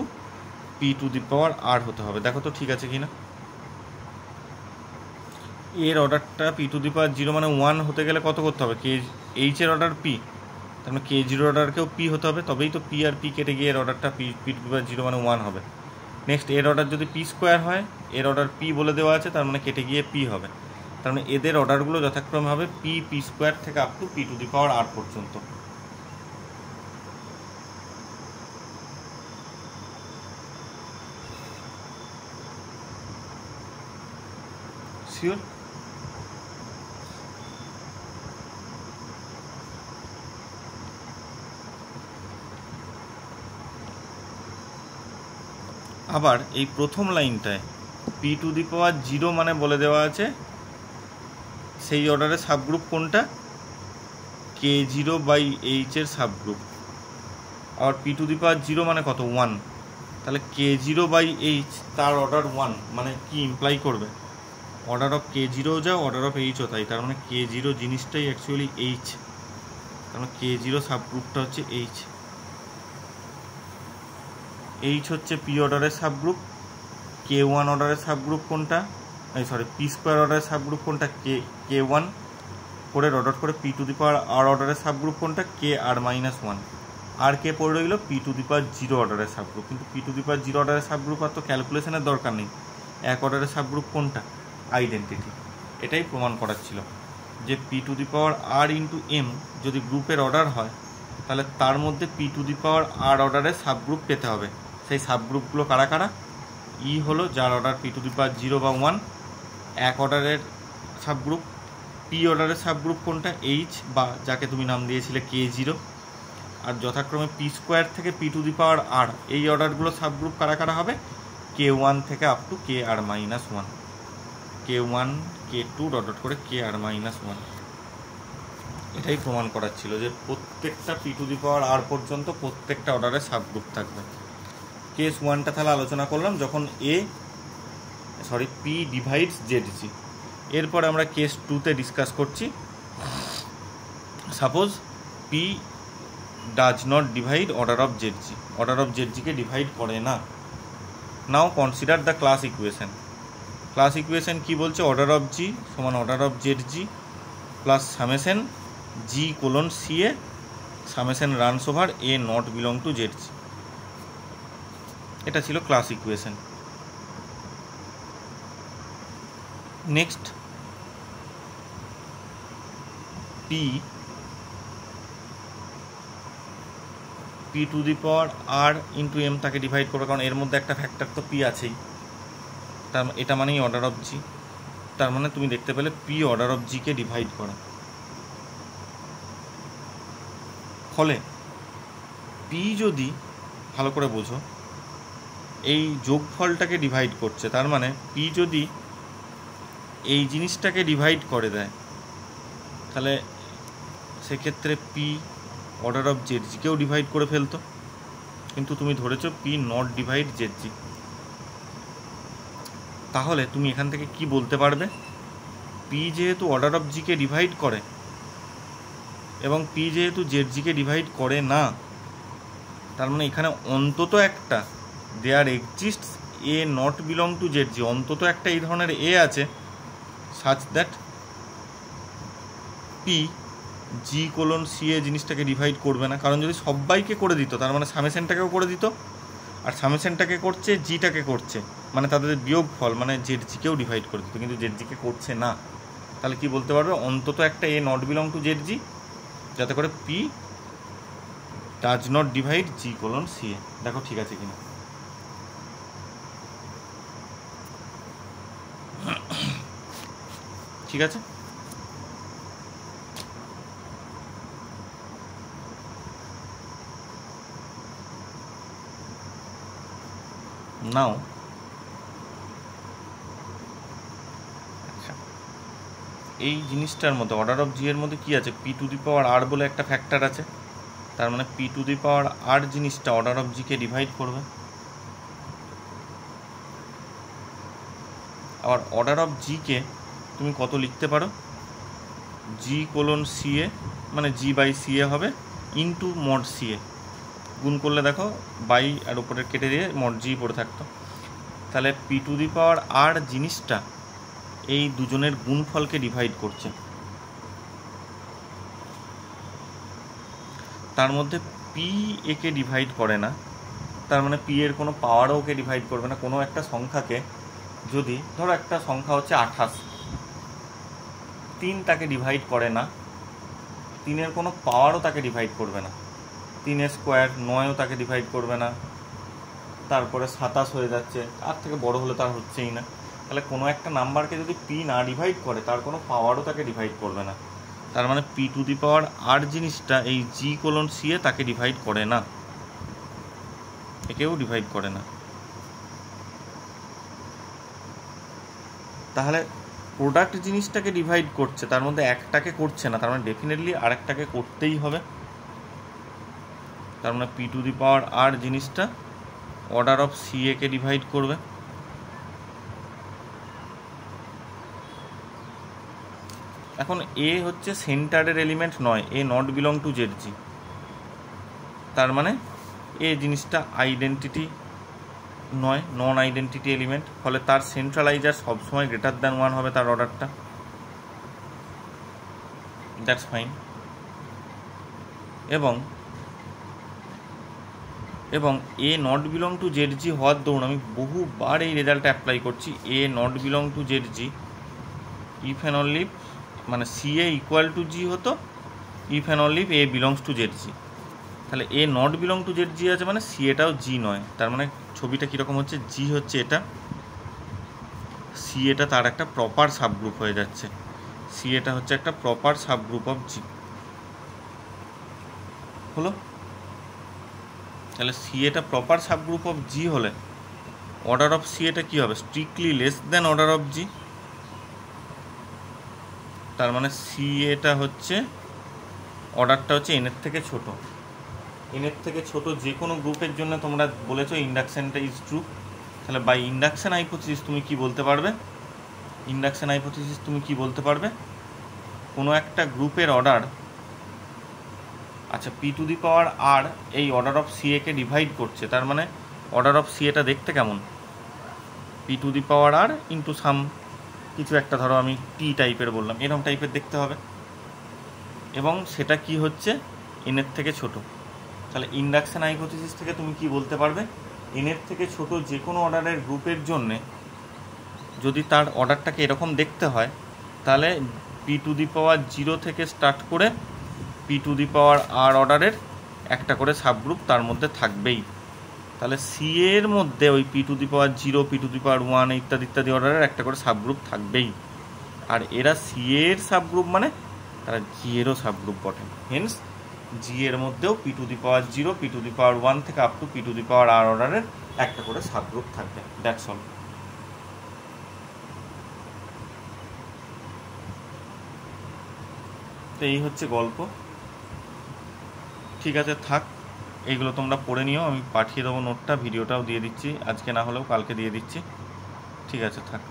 P to the power r হতে হবে। দেখো তো ঠিক আছে কি না? এর অর্ডারটা P to the power zero মানে ওয়ান হতে গেলে কত করতে হবে? কে এইচের অর্ডার পি, তার মানে কে জিরো অর্ডারকেও পি হতে হবে, তবেই তো পি আর পি কেটে গিয়ে এর অর্ডারটা P to the power zero মানে ওয়ান হবে। নেক্সট এর অর্ডার যদি পি স্কোয়ার হয়, এর অর্ডার পি বলে দেওয়া আছে, তার মানে কেটে গিয়ে পি হবে, তার মানে এদের অর্ডারগুলো যথাক্রমে হবে পি পি স্কোয়ার থেকে up to P to the power r পর্যন্ত। শিওর? আবার এই প্রথম লাইনটায় p to the power zero মানে বলে দেওয়া আছে সেই অর্ডারের সাবগ্রুপ কোনটা? কে জিরো বাই এইচের সাবগ্রুপ। আবার p to the power zero মানে কত? ওয়ান। তাহলে কে জিরো বাই এইচ তার অর্ডার ওয়ান, মানে কি ইমপ্লাই করবে? অর্ডার অফ কে জিরোও যা, অর্ডার অফ এইচও তাই, তার মানে কে জিরো জিনিসটাই অ্যাকচুয়ালি এইচ, তার মানে কে জিরো সাবগ্রুপটা হচ্ছে এইচ। এইচ হচ্ছে পি অর্ডারের সাবগ্রুপ, কে ওয়ান অর্ডারের সাবগ্রুপ কোনটা? সরি, পি স্কোয়ার অর্ডারের সাবগ্রুপ কোনটা? কে ওয়ান করে ডট করে P to the power r অর্ডারের সাবগ্রুপ কোনটা? কে আর মাইনাস ওয়ান। আর কে পড়ে রইল? P to the power zero অর্ডারের সাবগ্রুপ। কিন্তু P to the power zero অর্ডারের সাবগ্রুপ আর তো ক্যালকুলেশনের দরকার নেই, এক অর্ডারের সাবগ্রুপ কোনটা? আইডেন্টিটি। এটাই প্রমাণ করার ছিল যে P to the power R into M যদি গ্রুপের অর্ডার হয়, তাহলে তার মধ্যে P to the power r অর্ডারের সাবগ্রুপ পেতে হবে। সেই সাবগ্রুপগুলো কারা কারা? ই হলো যার order P to the power zero বা ওয়ান, এক অর্ডারের সাবগ্রুপ। পি অর্ডারের সাবগ্রুপ কোনটা? এইচ, বা যাকে তুমি নাম দিয়েছিলে কে জিরো। আর যথাক্রমে পি স্কোয়ার থেকে পি টু দি পাওয়ার আর, এই অর্ডারগুলো সাবগ্রুপ কারা কারা হবে? কে ওয়ান থেকে up to K R minus one, K one K two dot করে কে আর মাইনাস ওয়ান। এটাই প্রমাণ করার ছিল যে প্রত্যেকটা P to the power r পর্যন্ত প্রত্যেকটা অর্ডারের সাবগ্রুপ থাকবে। কেস ওয়ানটা তাহলে আলোচনা করলাম যখন পি ডিভাইডস জেড জি। এরপর আমরা কেস টুতে ডিসকাস করছি, suppose p does not divide order of Z G, order of Z জিকে ডিভাইড করে না। Now consider the class equation. Class equation কি বলছে? অর্ডার অফ জি সমান order of Z G plus summation G colon C A summation runs over A not belong to Z G. এটা ছিল class equation. Next p to the power R into m তাকে divide করবে, কারণ এর মধ্যে একটা factor তো P আছেই, তার এটা মানেই অর্ডার অফ জি। তার মানে তুমি দেখতে পেলে P order of GK divide করে। ফলে পি যদি ভালো করে বোঝো এই যোগফলটাকে ডিভাইড করছে, তার মানে পি যদি এই জিনিসটাকে ডিভাইড করে দেয়, তাহলে সেক্ষেত্রে পি অর্ডার অফ জেড জিকেও ডিভাইড করে ফেলতো, কিন্তু তুমি ধরেছো p not divide Z G. তাহলে তুমি এখান থেকে কি বলতে পারবে? পি যেহেতু অর্ডার অফ জিকে ডিভাইড করে এবং পি যেহেতু জেড জিকে ডিভাইড করে না, তার মানে এখানে অন্তত একটা there exists a not belong to Z G, অন্তত একটা এই ধরনের এ আছে such that p G colon C a জিনিসটাকে ডিভাইড করবে না। কারণ যদি সবাইকে করে দিত, তার মানে সামেশনটাকেও করে দিত, আর সামেশনটাকে করছে জিটাকে করছে, মানে তাদের বিয়োগ ফল মানে জেড জিকেও ডিভাইড করে দিত, কিন্তু জেড জিকে করছে না। তাহলে কি বলতে পারবে? অন্তত একটা a not belong to Z G, যাতে করে p does not divide G colon C a. দেখো ঠিক আছে কিনা? ঠিক আছে। নাও আচ্ছা, এই জিনিসটার মধ্যে অর্ডার অফ জি এর মধ্যে কি আছে, পি টু দি পাওয়ার আর বলে একটা ফ্যাক্টর আছে। তার মানে P to the power R জিনিসটা অর্ডার অফ জিকে ডিভাইড করবে। আবার অর্ডার অফ জিকে তুমি কত লিখতে পারো, জি কোলন সিএ, মানে জি বাই সিএ হবে ইন্টু মড সিএ, গুণ করলে দেখো বাই আর উপরে কেটে দিয়ে মড জি পড়ে থাকতো। তাহলে P to the power R জিনিসটা এই দুজনের গুণফলকে ডিভাইড করছে। তার মধ্যে পি একে ডিভাইড করে না, তার মানে পি এর কোনো পাওয়ারও ওকে ডিভাইড করবে না। কোনো একটা সংখ্যাকে যদি ধরো একটা সংখ্যা হচ্ছে 28, 3 তাকে ডিভাইড করে না, 3-এর কোনো পাওয়ারও তাকে ডিভাইড করবে না। 3 স্কোয়ার 9ও তাকে ডিভাইড করবে না, তারপরে 27 হয়ে যাচ্ছে, আর থেকে বড় হলে তার হচ্ছেই না। তাহলে কোনো একটা নাম্বারকে যদি পি না ডিভাইড করে তার কোনো পাওয়ারও তাকে ডিভাইড করবে না। তার মানে P to the power R জিনিসটা এই জি কোলন সি এ তাকে ডিভাইড করে না, একেও ডিভাইড করে না। তাহলে প্রোডাক্ট জিনিসটাকে ডিভাইড করছে, তার মধ্যে একটাকে করছে না, তার মানে ডেফিনেটলি আরেকটাকে করতেই হবে। তার মানে P to the power R জিনিসটা অর্ডার অফ সি এ কে ডিভাইড করবে। এখন এ হচ্ছে সেন্টারের এলিমেন্ট নয়, A not belong to Z G, তার মানে এ জিনিসটা আইডেন্টিটি নয়, নন আইডেন্টিটি এলিমেন্ট, ফলে তার সেন্ট্রালাইজার সবসময় গ্রেটার দ্যান 1 হবে তার অর্ডারটা। That's fine. এবং a not belong to Z G হওয়ার দৌড় আমি বহুবার এই রেজাল্টটা অ্যাপ্লাই করছি। A not belong to Z G if and only, মানে C a equal to G হতো if and only a belongs to Z G. তাহলে a not belong to Z G আছে মানে সি এটাও জি নয়। তার মানে ছবিটা কীরকম হচ্ছে, জি হচ্ছে এটা, সি এটা তার একটা প্রপার সাবগ্রুপ হয়ে যাচ্ছে, সি এটা হচ্ছে একটা প্রপার সাবগ্রুপ অফ জি হলো। তাহলে সি এটা প্রপার সাবগ্রুপ অফ জি হলে অর্ডার অফ সি এটা কী হবে, strictly less than order of G. তার মানে সি এটা হচ্ছে অর্ডারটা হচ্ছে এনের থেকে ছোট, এনের থেকে ছোট যে কোনো গ্রুপের জন্য তোমরা বলেছো ইন্ডাকশানটা ইজ ট্রু। তাহলে বাই ইন্ডাকশান হাইপোথিসিস তুমি কি বলতে পারবে, ইন্ডাকশান হাইপোথিসিস তুমি কি বলতে পারবে, কোনো একটা গ্রুপের অর্ডার, আচ্ছা পি টু দি পাওয়ার আর এই অর্ডার অফ সি একে ডিভাইড করছে, তার মানে অর্ডার অফ সি এটা দেখতে কেমন, p to the power R into some কিছু একটা, ধরো আমি টি টাইপের বললাম, এরকম টাইপের দেখতে হবে, এবং সেটা কি হচ্ছে এনের থেকে ছোট। তাহলে ইন্ডাকশান হাইপোথিসিস থেকে তুমি কি বলতে পারবে, এনের থেকে ছোট যে কোনো অর্ডারের গ্রুপের জন্যে যদি তার অর্ডারটাকে এরকম দেখতে হয়, তাহলে পি টু দি পাওয়ার 0 থেকে স্টার্ট করে P to the power r অর্ডারের একটা করে সাবগ্রুপ তার মধ্যে থাকবেই। তাহলে সি এর মধ্যে ওই p to the power 0, P to the power 1 ইত্যাদি ইত্যাদি অর্ডারের একটা করে সাবগ্রুপ থাকবেই। আর এরা সি এর সাবগ্রুপ মানে তারা জি এরও সাবগ্রুপ বটে, হেন্স জি এর মধ্যেও p to the power 0, P to the power 1 থেকে up to P to the power r অর্ডারের একটা করে সাবগ্রুপ থাকবে। That's all. তো এই হচ্ছে গল্প। ঠিক আছে, থাক, এইগুলো তোমরা পড়ে নিও, আমি পাঠিয়ে দেবো নোটটা, ভিডিওটাও দিয়ে দিচ্ছি, আজকে না হলেও কালকে দিয়ে দিচ্ছি। ঠিক আছে, থাক।